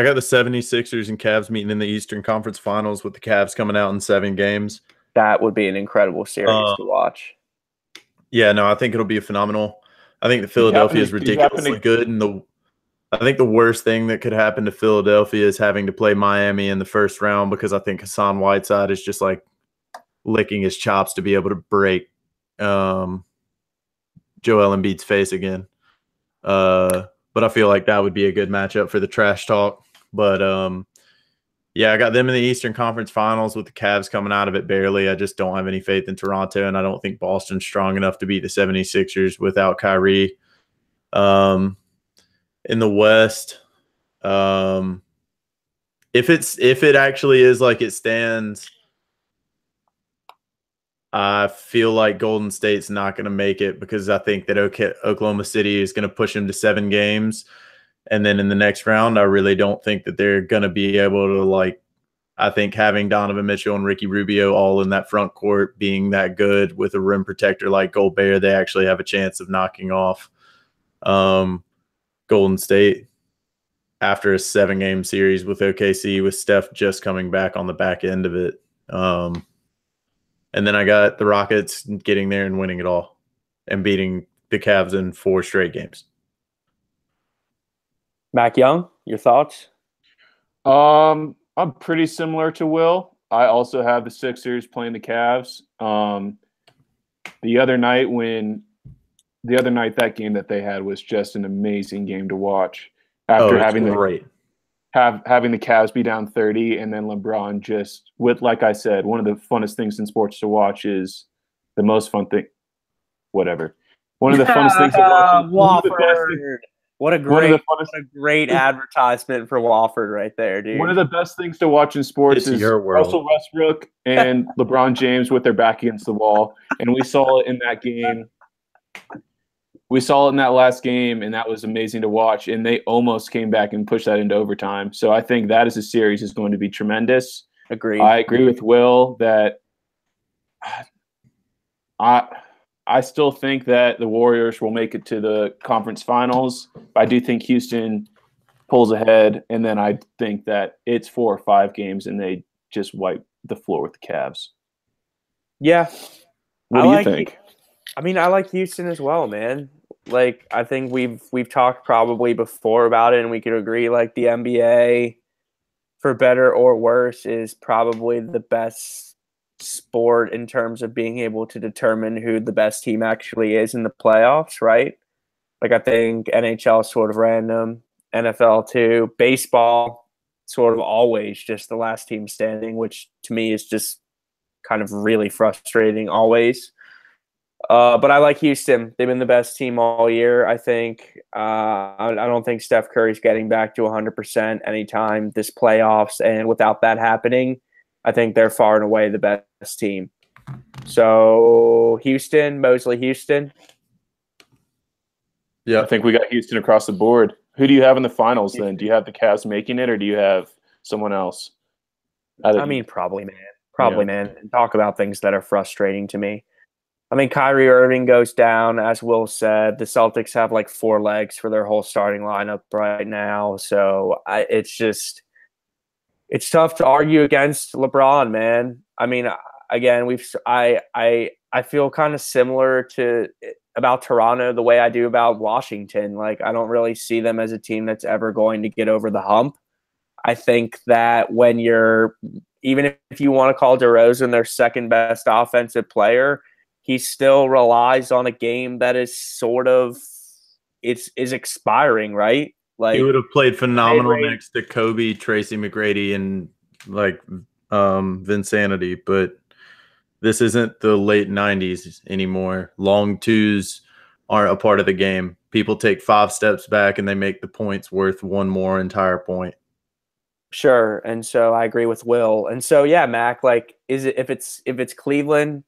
got the 76ers and Cavs meeting in the Eastern Conference Finals with the Cavs coming out in 7 games. That would be an incredible series to watch. Yeah, no, I think it'll be phenomenal. I think the Philadelphia is ridiculously good, and I think the worst thing that could happen to Philadelphia is having to play Miami in the first round, because I think Hassan Whiteside is just like licking his chops to be able to break Joel Embiid's face again. But I feel like that would be a good matchup for the trash talk. But yeah, I got them in the Eastern Conference Finals with the Cavs coming out of it barely. I just don't have any faith in Toronto, and I don't think Boston's strong enough to beat the 76ers without Kyrie. In the West, if it actually is like it stands, I feel like Golden State's not going to make it, because I think that Oklahoma City is going to push them to 7 games. And then in the next round, I really don't think that they're going to be able to, like, I think having Donovan Mitchell and Ricky Rubio all in that front court being that good with a rim protector like Gobert, they actually have a chance of knocking off Golden State after a 7-game series with OKC, with Steph just coming back on the back end of it. And then I got the Rockets getting there and winning it all and beating the Cavs in 4 straight games. Mac Young, your thoughts? I'm pretty similar to Will. I also have the Sixers playing the Cavs. The other night, that game that they had was just an amazing game to watch. After having the Cavs be down 30, and then LeBron just with, like I said, one of the funnest things in sports to watch is the most fun thing. Whatever. One of the funnest things to watch. Wofford. What a great advertisement for Wofford right there, dude. One of the best things to watch in sports is Russell Westbrook and LeBron James with their back against the wall. And we saw it in that game. We saw it in that last game, and that was amazing to watch. And they almost came back and pushed that into overtime. So I think that as a series is going to be tremendous. Agreed. I agree with Will that I still think that the Warriors will make it to the conference finals. I do think Houston pulls ahead, and then I think that it's 4 or 5 games, and they just wipe the floor with the Cavs. Yeah. What do you think? I mean, I like Houston as well, man. Like, I think we've talked probably before about it, and we could agree, like, the NBA, for better or worse, is probably the best sport in terms of being able to determine who the best team actually is in the playoffs, right? Like, I think NHL is sort of random, NFL too, baseball sort of always just the last team standing, which to me is just kind of really frustrating always. But I like Houston. They've been the best team all year, I think. I don't think Steph Curry's getting back to 100% anytime this playoffs, and without that happening, I think they're far and away the best team. So Houston, Mosley, Houston. Yeah, I think we got Houston across the board. Who do you have in the finals then? Do you have the Cavs making it, or do you have someone else? I mean, probably, man. And talk about things that are frustrating to me. I mean, Kyrie Irving goes down, as Will said. The Celtics have like 4 legs for their whole starting lineup right now. So it's tough to argue against LeBron, man. I mean, again, I I feel kind of similar to about Toronto the way I do about Washington. Like, I don't really see them as a team that's ever going to get over the hump. I think that when you're, even if you want to call DeRozan their second best offensive player, he still relies on a game that is sort of is expiring, right? Like, he would have played phenomenal next to Kobe, Tracy McGrady, and like Vinsanity, but this isn't the late 90s anymore. Long twos aren't a part of the game. People take 5 steps back and they make the points worth one more entire point. Sure. And so I agree with Will. And so, yeah, Mac, like, is it, if it's Cleveland,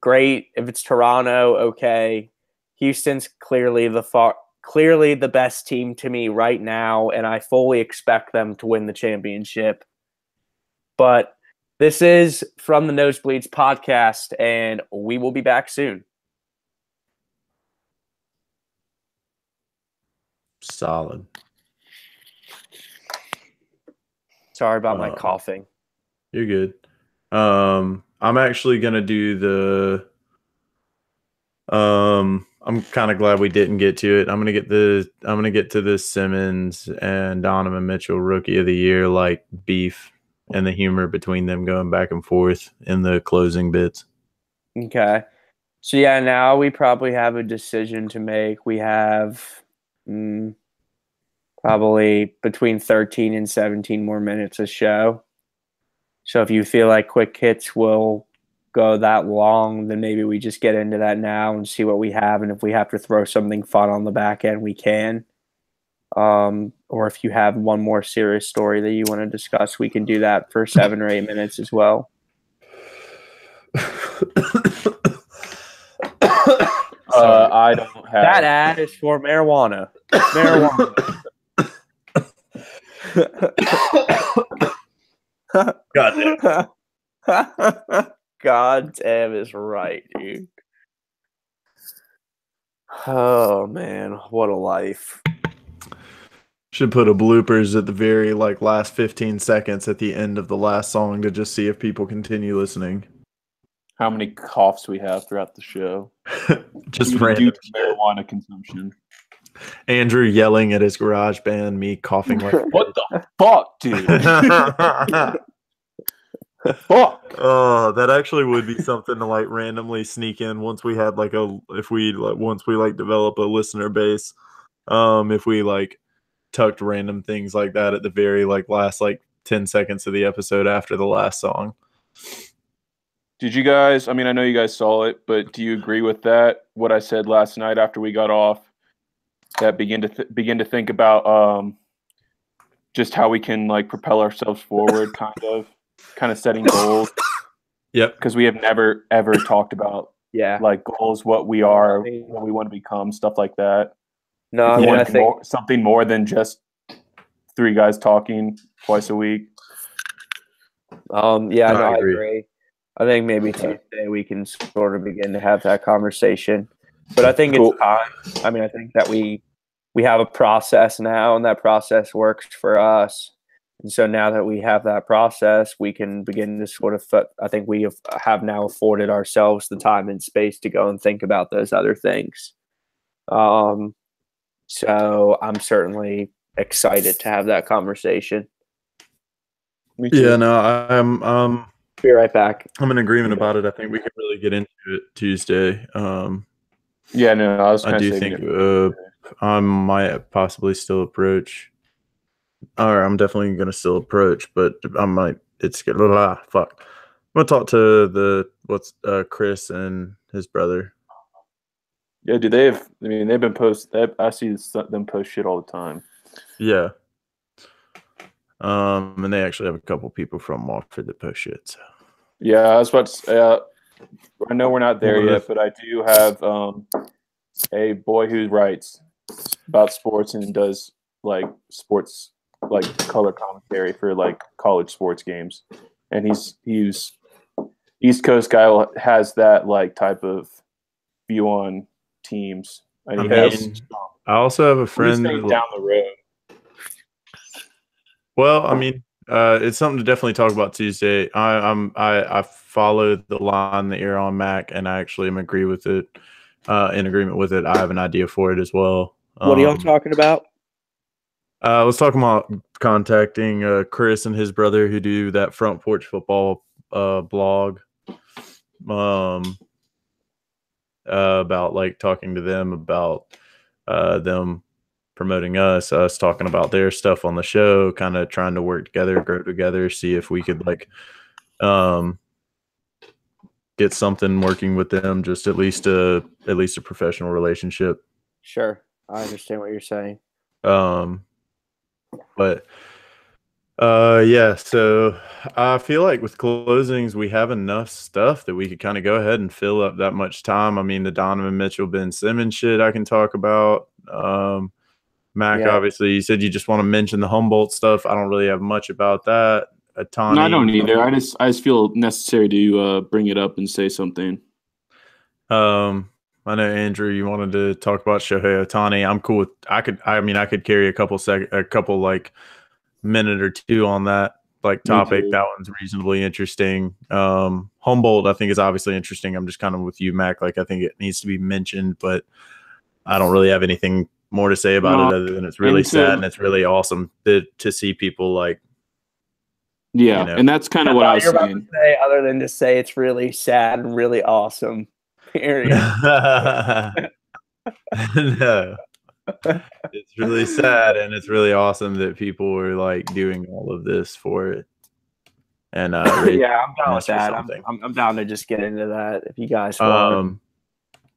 great. If it's Toronto, okay. Houston's clearly the best team to me right now, and I fully expect them to win the championship. But this is From the Nosebleeds podcast, and we will be back soon. Solid. Sorry about my coughing. You're good. I'm actually gonna do I'm kind of glad we didn't get to it. I'm gonna get to the Simmons and Donovan Mitchell Rookie of the Year like beef and the humor between them going back and forth in the closing bits. Okay. So yeah, now we probably have a decision to make. We have probably between 13 and 17 more minutes of show. So if you feel like quick hits will go that long, then maybe we just get into that now and see what we have. And if we have to throw something fun on the back end, we can. Or if you have one more serious story that you want to discuss, we can do that for 7 or 8 minutes as well. I don't have that ad is for marijuana. God damn. God damn is right, dude. Oh man, what a life. Should put a bloopers at the very last 15 seconds at the end of the last song to just see if people continue listening. How many coughs we have throughout the show. Just random marijuana consumption. Andrew yelling at his garage band, me coughing like what the fuck, dude? Fuck. Oh, that actually would be something to randomly sneak in once we had once we develop a listener base. If we tucked random things like that at the very last 10 seconds of the episode after the last song. Did you guys, I know you guys saw it, but do you agree with that? What I said last night after we got off, that begin to think about just how we can propel ourselves forward, kind of setting goals. Yep. Because we have never ever talked about goals, what we are, what we want to become, stuff like that. No, I think something more than just 3 guys talking twice a week. I agree. I think maybe Tuesday we can sort of begin to have that conversation. But I think it's time. I think that we have a process now, and that process works for us. And so now that we have that process, we can begin to sort of, I think we have now afforded ourselves the time and space to go and think about those other things. So I'm certainly excited to have that conversation. Me too. Yeah, no, I'm be right back. I'm in agreement about it. I think we can really get into it Tuesday. I do think I might possibly still approach. Or I'm definitely going to still approach, but I might. It's fuck. I'm gonna talk to Chris and his brother. Yeah, do they have? They've been I see them post shit all the time. Yeah. And they actually have a couple people from Watford that post shit. So. Yeah, I was about to say, I know we're not there yet, but I do have a boy who writes about sports and does sports color commentary for college sports games, and he's East Coast guy, has that type of view on teams. And I also have a friend down the road. Well, it's something to definitely talk about Tuesday. I follow the line that you're on, Mac, and I actually am in agreement with it. I have an idea for it as well. What are y'all talking about? I was talking about contacting Chris and his brother who do that Front Porch Football blog. About like talking to them about them promoting us talking about their stuff on the show, kind of trying to work together, grow together, see if we could like get something working with them, just at least a professional relationship. Sure, I understand what you're saying. But yeah, so I feel like with closings we have enough stuff that we could kind of go ahead and fill up that much time. I mean, the Donovan Mitchell, Ben Simmons shit I can talk about. Mac, obviously, you said you just want to mention the Humboldt stuff. I don't really have much about that. No, I don't either. I just feel necessary to bring it up and say something. I know, Andrew, you wanted to talk about Shohei Ohtani. I'm cool with. I could carry a couple like minute or two on that like topic. That one's reasonably interesting. Humboldt, I think, is obviously interesting. I'm just kind of with you, Mac. Like, I think it needs to be mentioned, but I don't really have anything more to say about it other than it's really sad and it's really awesome to see people like. Yeah, you know. And that's kind of what I was saying. To say, other than to say it's really sad and really awesome. Period. No. It's really sad and it's really awesome that people are like doing all of this for it. And yeah, I'm down with that. I'm down to just get into that if you guys want.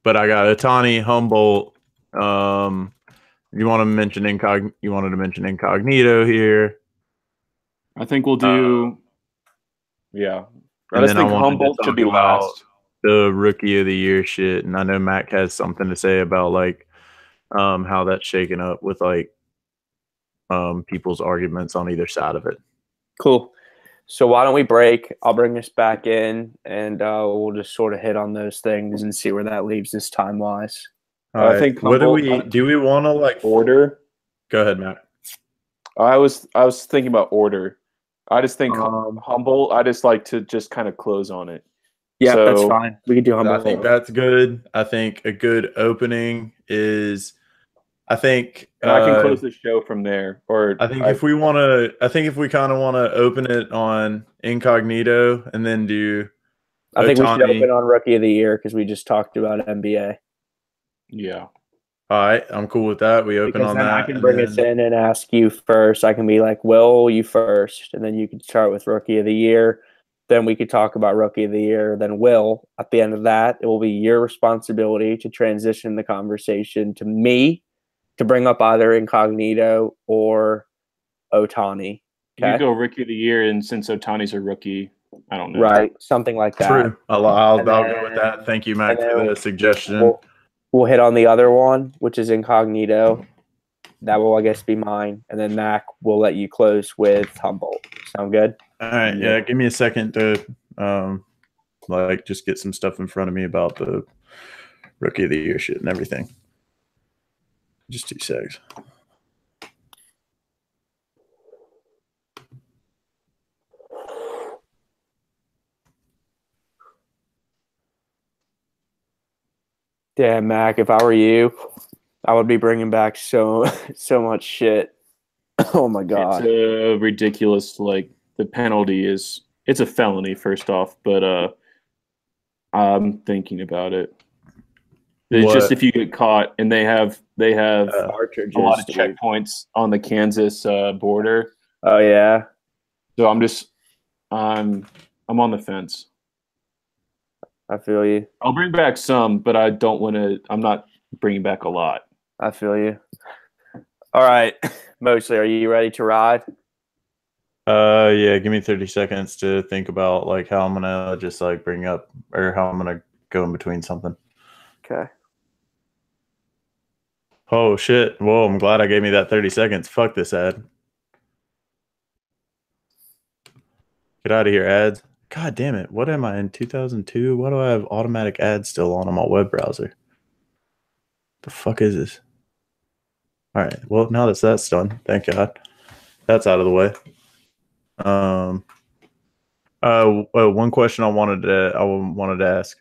But I got Ohtani, Humboldt. You wanted to mention Incognito here. I think we'll do. Yeah, I just think Humboldt should be last. The Rookie of the Year shit, and I know Mac has something to say about like how that's shaken up with like people's arguments on either side of it. Cool. So why don't we break? I'll bring us back in, and we'll just sort of hit on those things and see where that leaves us time wise. I think. What do we want to like order? Go ahead, Matt. I was thinking about order. I just think Humboldt. I just like to just kind of close on it. Yeah, so, that's fine. We can do Humboldt. I think that's good. I think a good opening is. I think I can close the show from there. Or if we kind of want to open it on Incognito and then do. I think we should open on Rookie of the Year because we just talked about NBA. Yeah. All right, I'm cool with that. We open on that. I can bring us in and ask you first. I can be like, Will, you first, and then you can start with Rookie of the Year. Then we could talk about Rookie of the Year. Then Will, at the end of that, it will be your responsibility to transition the conversation to me to bring up either Incognito or Ohtani. Okay? You go Rookie of the Year, and since Ohtani's a rookie, I don't know. Right, something like that. True. I'll go with that. Thank you, Mac, for the suggestion. We'll hit on the other one, which is Incognito. That will, I guess, be mine. And then, Mac, we'll let you close with Humboldt. Sound good? All right. Yeah, give me a second to just get some stuff in front of me about the Rookie of the Year shit and everything. Just 2 seconds. Damn, Mac, if I were you, I would be bringing back so much shit. Oh, my God. It's ridiculous. Like, the penalty it's a felony, first off, but I'm thinking about it. It's just if you get caught, and they have a lot of checkpoints on the Kansas border. Oh, yeah. So I'm on the fence. I feel you. I'll bring back some, but I don't want to. I'm not bringing back a lot. I feel you. All right, Mosley, are you ready to ride? Yeah. Give me 30 seconds to think about like how I'm gonna just like bring up or how I'm gonna go in between something. Okay. Oh shit! Whoa! I'm glad I gave me that 30 seconds. Fuck this ad. Get out of here, ads. God damn it. What am I in 2002? Why do I have automatic ads still on my web browser? The fuck is this? All right. Well, now that's done. Thank God. That's out of the way. One question I wanted to ask.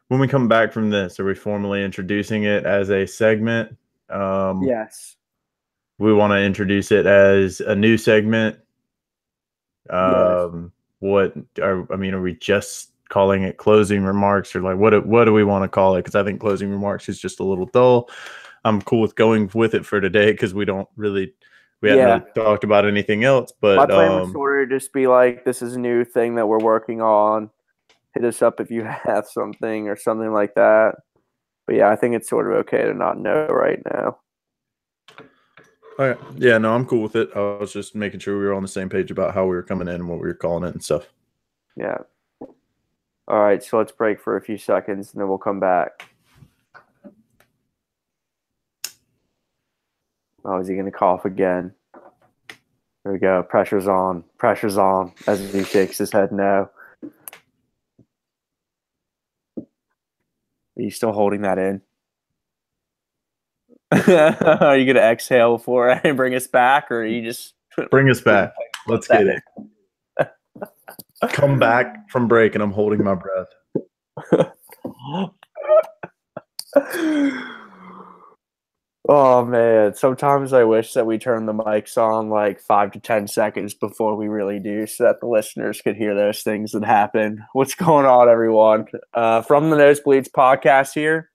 When we come back from this, are we formally introducing it as a segment? Yes. We want to introduce it as a new segment. Yes. Are we just calling it closing remarks, or like what do we want to call it? Because I think closing remarks is just a little dull. I'm cool with going with it for today because we hadn't really talked about anything else. But my plan was sort of just be like, this is a new thing that we're working on. Hit us up if you have something or something like that. But yeah, I think it's sort of okay to not know right now. Okay. Yeah, no, I'm cool with it. I was just making sure we were on the same page about how we were coming in and what we were calling it and stuff. Yeah. All right, so let's break for a few seconds and then we'll come back. Oh, is he going to cough again? There we go. Pressure's on. Pressure's on as he shakes his head no. Are you still holding that in? Are you going to exhale before I bring us back, or are you just... Bring us back. Let's get it. Come back from break and I'm holding my breath. Oh man, sometimes I wish that we turned the mics on like 5 to 10 seconds before we really do, so that the listeners could hear those things that happen. What's going on, everyone? From the Nosebleeds podcast here.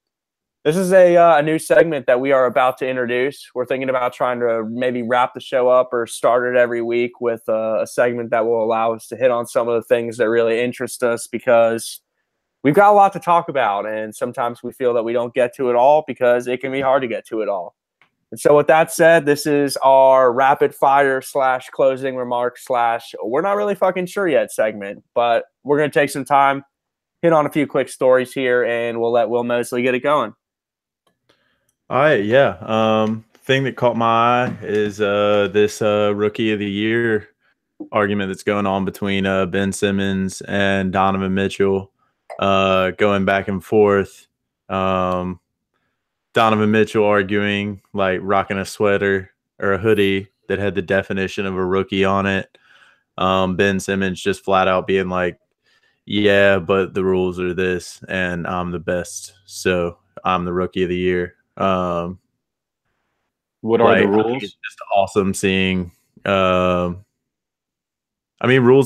This is a new segment that we are about to introduce. We're thinking about trying to maybe wrap the show up or start it every week with a segment that will allow us to hit on some of the things that really interest us, because we've got a lot to talk about, and sometimes we feel that we don't get to it all because it can be hard to get to it all. And so with that said, this is our rapid fire / closing remarks / we're not really fucking sure yet segment, but we're going to take some time, hit on a few quick stories here, and we'll let Will Mosley get it going. All right, yeah. Thing that caught my eye is this Rookie of the Year argument that's going on between Ben Simmons and Donovan Mitchell, going back and forth. Donovan Mitchell arguing, like rocking a sweater or a hoodie that had the definition of a rookie on it. Ben Simmons just flat out being like, yeah, but the rules are this, and I'm the best, so I'm the Rookie of the Year. What are the rules? It's just awesome seeing. Rules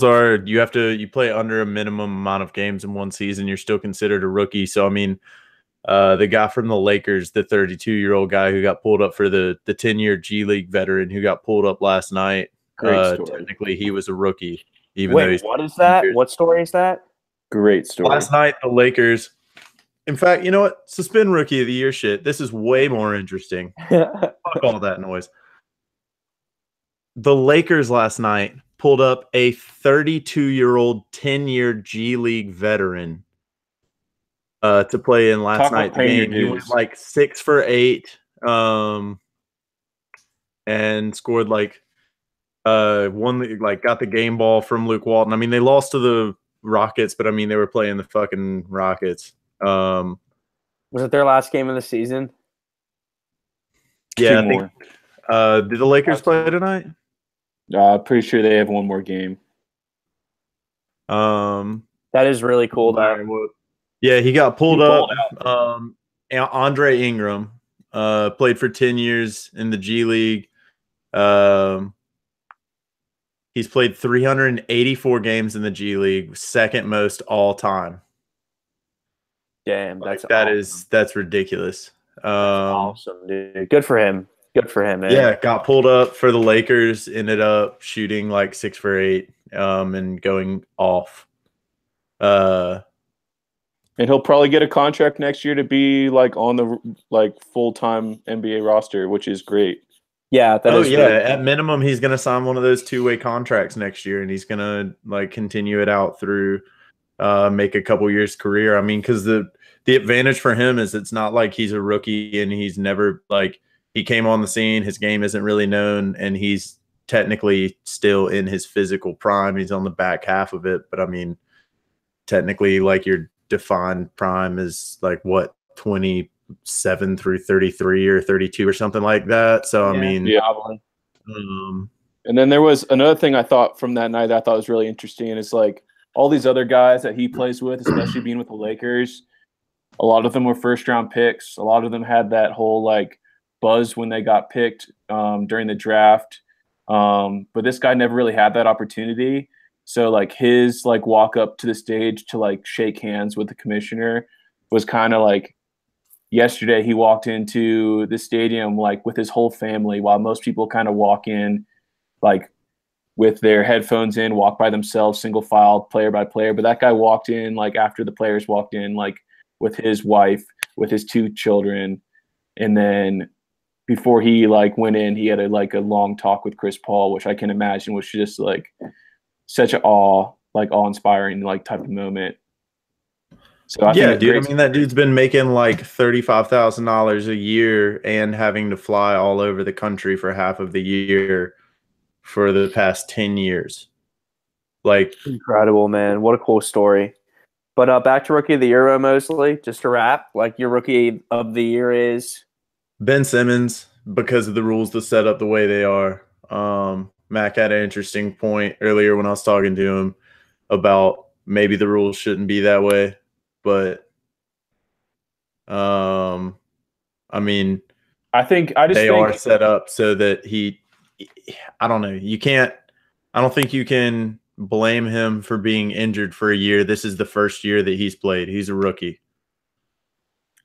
are you play under a minimum amount of games in one season. You're still considered a rookie. So, the guy from the Lakers, the 32-year-old guy who got pulled up for the 10-year G League veteran who got pulled up last night. Technically, he was a rookie. Wait, what is that? What story is that? Great story. Last night, the Lakers. In fact, you know what? Suspend Rookie of the Year shit. This is way more interesting. Fuck all that noise. The Lakers last night pulled up a 32-year-old 10-year G League veteran to play in last night's game. He went like 6 for 8 and scored got the game ball from Luke Walton. They lost to the Rockets, but they were playing the fucking Rockets. Was it their last game of the season? Yeah, I think. Did the Lakers play tonight? Pretty sure they have one more game. That is really cool. Yeah, he got pulled up. Andre Ingram played for 10 years in the G League. He's played 384 games in the G League, second most all time. Damn, that's ridiculous. That's awesome, dude. Good for him. Good for him, man. Yeah, got pulled up for the Lakers, ended up shooting like 6 for 8, and going off. And he'll probably get a contract next year to be like on the full-time NBA roster, which is great. Yeah, at minimum he's going to sign one of those 2-way contracts next year, and he's going to continue it out through make a couple years career. Because the advantage for him is it's not like he's a rookie and he's never he came on the scene, his game isn't really known, and he's technically still in his physical prime. He's on the back half of it, but technically your defined prime is 27 through 33 or 32 or something like that. So And then there was another thing I thought from that night that I thought was really interesting, and it's like all these other guys that he plays with, especially being with the Lakers, a lot of them were first-round picks. A lot of them had that whole like buzz when they got picked during the draft. But this guy never really had that opportunity. So like his like walk up to the stage to like shake hands with the commissioner was kind of like yesterday he walked into the stadium like with his whole family, while most people kind of walk in like with their headphones in, walk by themselves, single file, player by player. But that guy walked in like after the players walked in, like with his wife, with his 2 children, and then before he like went in, he had a long talk with Chris Paul, which I can imagine was just like such an awe-inspiring like type of moment. So I think dude. I mean, that dude's been making like $35,000 a year and having to fly all over the country for half of the year for the past 10 years. Like, incredible, man. What a cool story. But back to Rookie of the Year, Mosley, just to wrap, like your Rookie of the Year is? Ben Simmons, because of the rules that set up the way they are. Mac had an interesting point earlier when I was talking to him about maybe the rules shouldn't be that way. But, I mean, they are set up so that I don't know. I don't think you can blame him for being injured for a year. This is the first year that he's played. He's a rookie.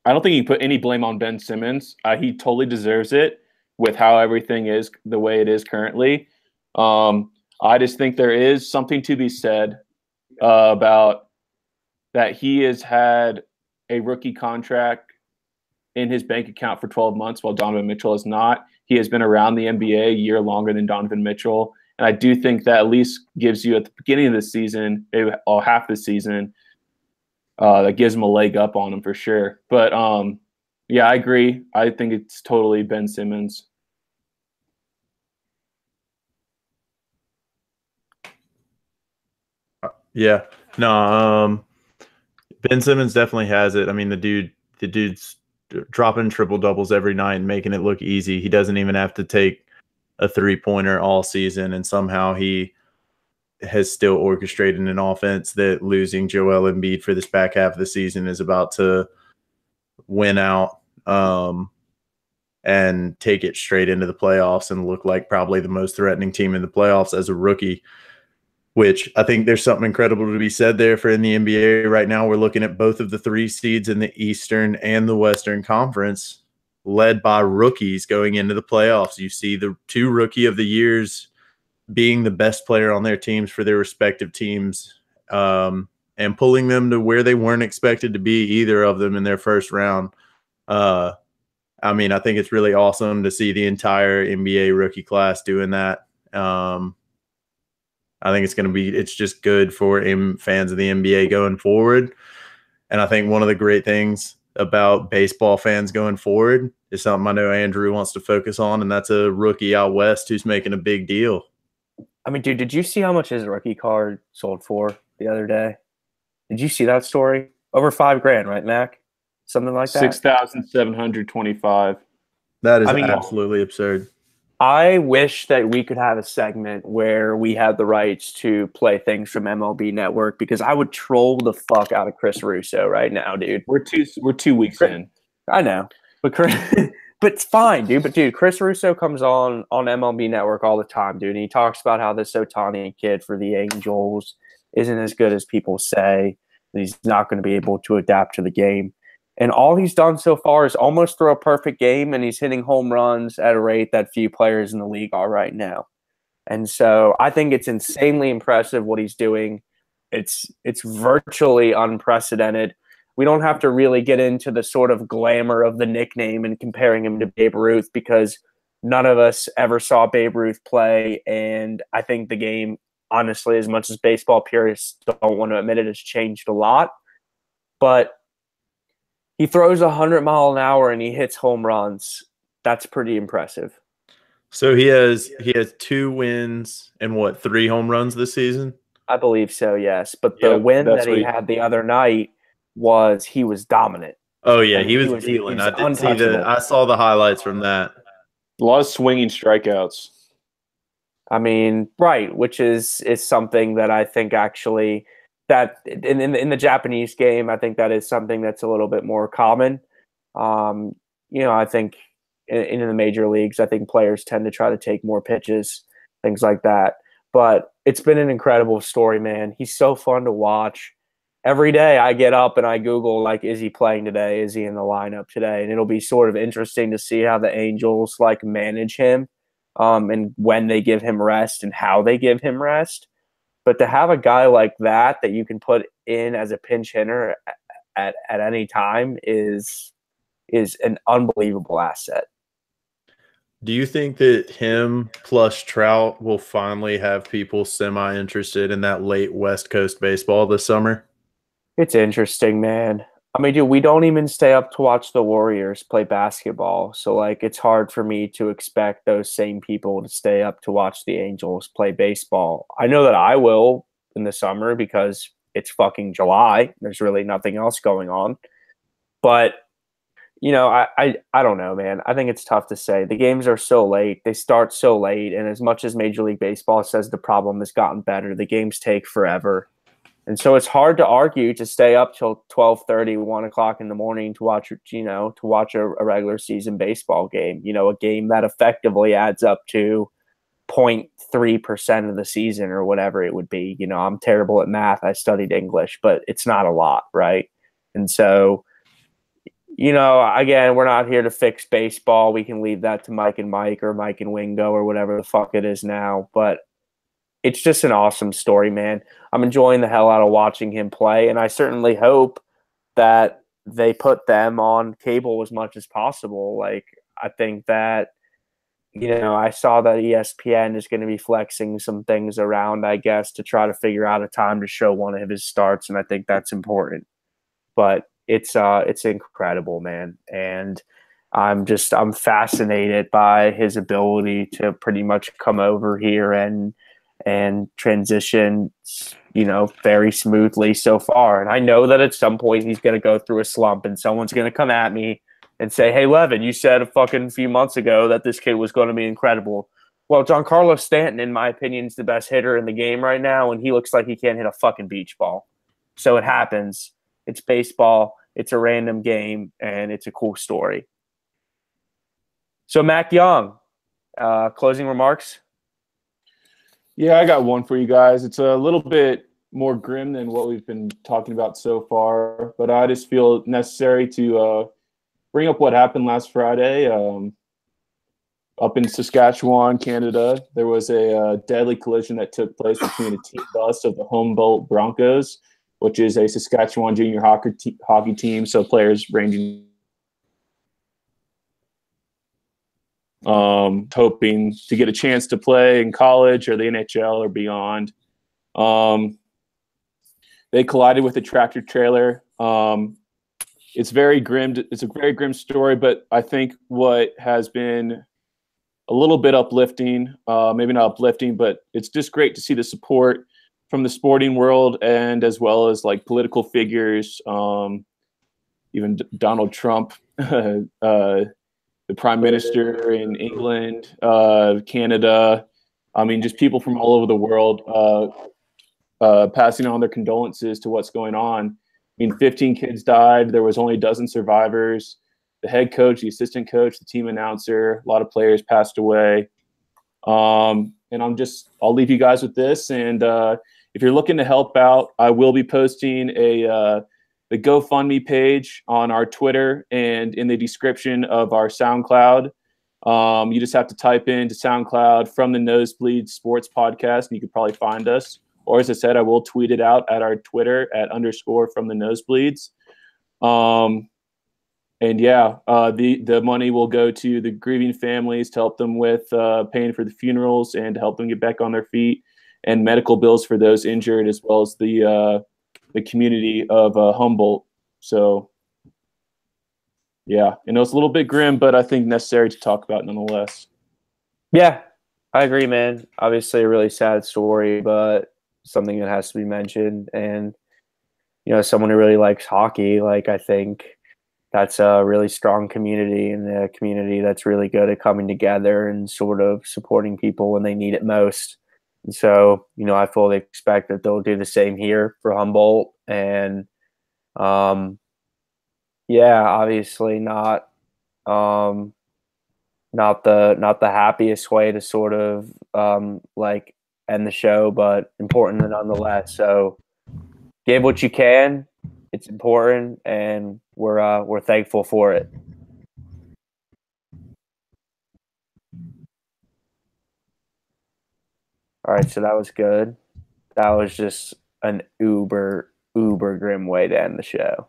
I don't think you put any blame on Ben Simmons. He totally deserves it with how everything is the way it is currently. I just think there is something to be said about that he has had a rookie contract in his bank account for 12 months while Donovan Mitchell has not. He has been around the NBA a year longer than Donovan Mitchell. And I do think that at least gives you at the beginning of the season, maybe half the season, that gives him a leg up on him for sure. But yeah, I agree. I think it's totally Ben Simmons. Yeah. No, Ben Simmons definitely has it. I mean, the dude's dropping triple doubles every night and making it look easy. He doesn't even have to take a 3-pointer all season, and somehow he has still orchestrated an offense that losing Joel Embiid for this back half of the season is about to win out and take it straight into the playoffs and look like probably the most threatening team in the playoffs as a rookie. Which I think there's something incredible to be said there for in the NBA right now. We're looking at both of the 3 seeds in the Eastern and the Western Conference led by rookies going into the playoffs. You see the 2 Rookie of the Years being the best player on their teams for their respective teams and pulling them to where they weren't expected to be, either of them, in their first round. I mean, I think it's really awesome to see the entire NBA rookie class doing that. I think it's just good for fans of the NBA going forward. And I think one of the great things about baseball fans going forward is something I know Andrew wants to focus on, and that's a rookie out west who's making a big deal. I mean, dude, did you see how much his rookie card sold for the other day? Did you see that story? Over $5,000, right, Mac? Something like that? 6,725. That is absolutely absurd. I wish that we could have a segment where we had the rights to play things from MLB Network, because I would troll the fuck out of Chris Russo right now, dude. We're 2 weeks in. I know, but but it's fine, dude. But dude, Chris Russo comes on MLB Network all the time, dude, and he talks about how this Ohtani kid for the Angels isn't as good as people say. That he's not going to be able to adapt to the game. And all he's done so far is almost throw a perfect game, and he's hitting home runs at a rate that few players in the league are right now. And so I think it's insanely impressive what he's doing. It's virtually unprecedented. We don't have to really get into the sort of glamour of the nickname and comparing him to Babe Ruth, because none of us ever saw Babe Ruth play. And I think the game, honestly, as much as baseball purists don't want to admit it, has changed a lot. But he throws 100 mile an hour and he hits home runs. That's pretty impressive. So he has 2 wins and 3 home runs this season? I believe so, yes. But the win that he had the other night he was dominant. Oh yeah, he was dealing. I saw the highlights from that. A lot of swinging strikeouts. I mean, right, which is something that I think actually that in the Japanese game, I think that is something that's a little bit more common. Um, I think in the major leagues, I think players tend to try to take more pitches, things like that. But it's been an incredible story, man. He's so fun to watch. Every day I get up and I Google, like, is he playing today? Is he in the lineup today? And it'll be sort of interesting to see how the Angels like manage him, and when they give him rest and how they give him rest. But to have a guy like that you can put in as a pinch hitter at any time is an unbelievable asset. Do you think that him plus Trout will finally have people semi-interested in that late West Coast baseball this summer? It's interesting, man. I mean, dude, we don't even stay up to watch the Warriors play basketball. So, like, it's hard for me to expect those same people to stay up to watch the Angels play baseball. I know that I will in the summer because it's fucking July. There's really nothing else going on. But, I don't know, man. I think it's tough to say. The games are so late. They start so late. And as much as Major League Baseball says the problem has gotten better, the games take forever. And so it's hard to argue to stay up till 12:30, 1 o'clock in the morning to watch, a regular season baseball game, a game that effectively adds up to 0.3% of the season or whatever it would be. I'm terrible at math. I studied English, but it's not a lot, right? And so, again, we're not here to fix baseball. We can leave that to Mike and Mike or Mike and Wingo or whatever the fuck it is now. But it's just an awesome story, man. I'm enjoying the hell out of watching him play, and I certainly hope that they put them on cable as much as possible. Like, I think that, I saw that ESPN is going to be flexing some things around, I guess, to try to figure out a time to show one of his starts, and I think that's important. But it's incredible, man, and I'm fascinated by his ability to pretty much come over here and transition, very smoothly so far. And I know that at some point he's going to go through a slump and someone's going to come at me and say, hey, Levin, you said a fucking few months ago that this kid was going to be incredible. Well, Giancarlo Stanton, in my opinion, is the best hitter in the game right now, and he looks like he can't hit a fucking beach ball. So it happens. It's baseball. It's a random game, and it's a cool story. So, Mac Young, closing remarks? Yeah, I got one for you guys. It's a little bit more grim than what we've been talking about so far, but I just feel necessary to bring up what happened last Friday. Up in Saskatchewan, Canada, there was a deadly collision that took place between a team bus of the Humboldt Broncos, which is a Saskatchewan junior hockey team, so players ranging hoping to get a chance to play in college or the NHL or beyond. They collided with a tractor trailer. It's very grim. It's a very grim story, but I think what has been a little bit uplifting, maybe not uplifting, but it's just great to see the support from the sporting world and as well as like political figures, even Donald Trump, the prime minister in England, Canada. I mean, just people from all over the world passing on their condolences to what's going on. I mean, 15 kids died. There was only a dozen survivors. The head coach, the assistant coach, the team announcer, a lot of players passed away. And I'll leave you guys with this. And if you're looking to help out, I will be posting the GoFundMe page on our Twitter and in the description of our SoundCloud. You just have to type into SoundCloud From the Nosebleeds Sports Podcast, and you could probably find us. Or as I said, I will tweet it out at our Twitter at _ From the Nosebleeds. The money will go to the grieving families to help them with paying for the funerals and to help them get back on their feet, and medical bills for those injured, as well as the community of Humboldt. So, yeah, it's a little bit grim, but I think necessary to talk about nonetheless. Yeah, I agree, man. Obviously a really sad story, but something that has to be mentioned. And, someone who really likes hockey, like, I think that's a really strong community, and a community that's really good at coming together and sort of supporting people when they need it most. And so, I fully expect that they'll do the same here for Humboldt. And obviously not the happiest way to sort of like end the show, but important nonetheless. So give what you can. It's important, and we're thankful for it. All right, so that was good. That was just an uber grim way to end the show.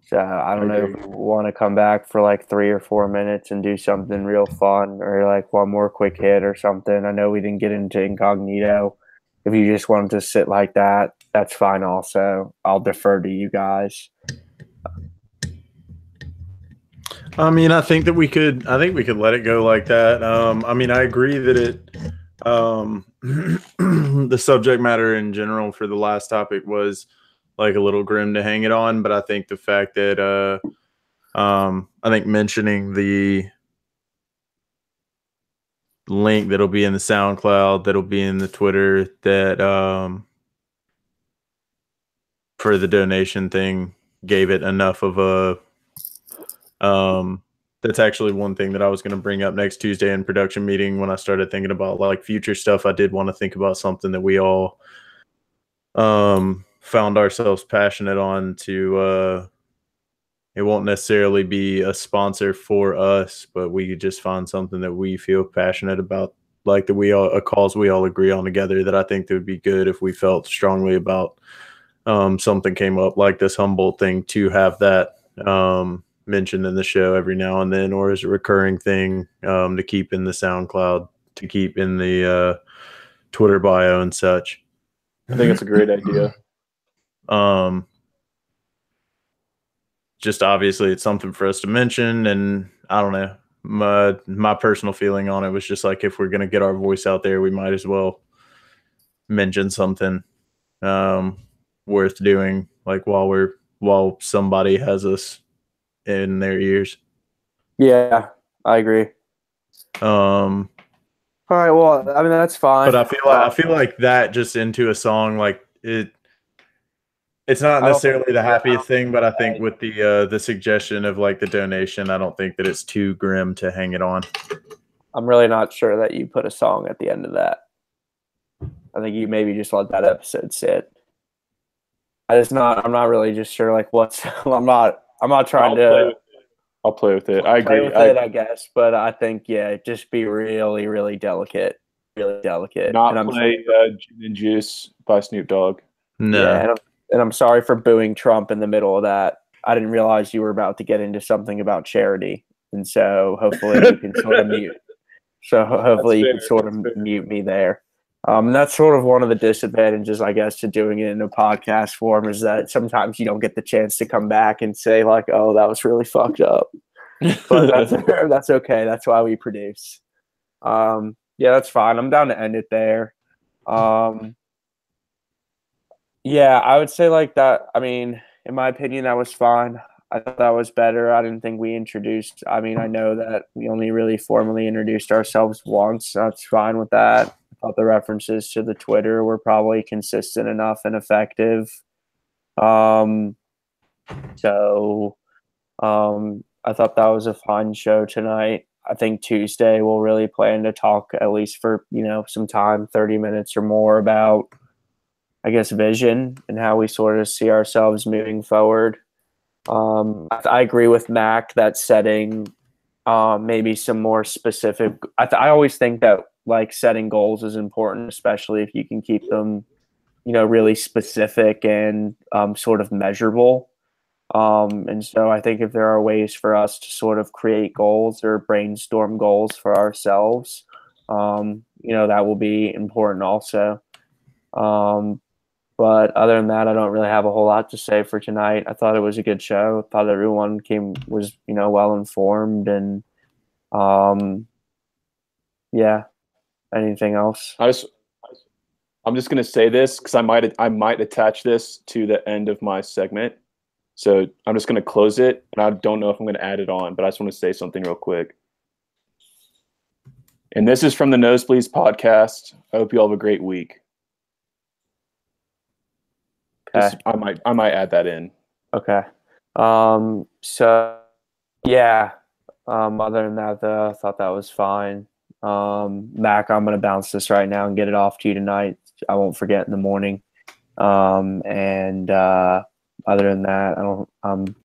So I don't know if you want to come back for like 3 or 4 minutes and do something real fun, or like one more quick hit or something. I know we didn't get into incognito. If you just wanted to sit like that, that's fine also. I'll defer to you guys. I mean, I think we could let it go like that. I mean, I agree that the subject matter in general for the last topic was like a little grim to hang it on, but I think the fact that I think mentioning the link that'll be in the SoundCloud, that'll be in the Twitter, that for the donation thing gave it enough of a that's actually one thing that I was going to bring up next Tuesday in production meeting. When I started thinking about like future stuff, I did want to think about something that we all found ourselves passionate on. To it won't necessarily be a sponsor for us, but we could just find something that we feel passionate about, like that a cause we all agree on together, that I think that would be good if we felt strongly about. Something came up like this Humboldt thing, to have that mentioned in the show every now and then, or as a recurring thing, to keep in the SoundCloud, to keep in the Twitter bio and such. I think it's a great idea. Just obviously it's something for us to mention, and I don't know, my personal feeling on it was just like, if we're going to get our voice out there, we might as well mention something worth doing, like while somebody has us in their ears. Yeah, I agree. All right, well, I mean, that's fine. But I feel like that just into a song, like it's not necessarily the happiest thing, but I think with the suggestion of like the donation, I don't think that it's too grim to hang it on. I'm really not sure that you put a song at the end of that. I think you maybe just let that episode sit. I'm not really just sure like what's I'm not trying to I'll play with it. I agree. I guess, but I think just be really, really delicate. Really delicate. Not play Gin and Juice by Snoop Dogg. No. Yeah, and I'm sorry for booing Trump in the middle of that. I didn't realize you were about to get into something about charity, and so hopefully you can sort of mute. So hopefully you can sort of mute me there. That's sort of one of the disadvantages, I guess, to doing it in a podcast form, is that sometimes you don't get the chance to come back and say like, "Oh, that was really fucked up." But that's okay. That's why we produce. That's fine. I'm down to end it there. I would say like that. I mean, in my opinion, that was fine. I thought that was better. I didn't think we introduced. I mean, I know that we only really formally introduced ourselves once. That's fine with that. I thought the references to the Twitter were probably consistent enough and effective. I thought that was a fun show tonight. I think Tuesday we'll really plan to talk at least for, some time, 30 minutes or more, about, I guess, vision and how we sort of see ourselves moving forward. I agree with Mac that setting maybe some more specific. I always think that like setting goals is important, especially if you can keep them, really specific and sort of measurable. And so I think if there are ways for us to sort of create goals or brainstorm goals for ourselves, that will be important also. But other than that, I don't really have a whole lot to say for tonight. I thought it was a good show. I thought everyone was well informed, and Anything else? I'm just gonna say this because I might attach this to the end of my segment. So I'm just going to close it, and I don't know if I'm going to add it on, but I just want to say something real quick. And this is from the Nosebleeds podcast. I hope you all have a great week. Okay. I might add that in. Okay. So yeah. Other than that, though, I thought that was fine. Mac, I'm gonna bounce this right now and get it off to you tonight. I won't forget in the morning. Other than that, I'm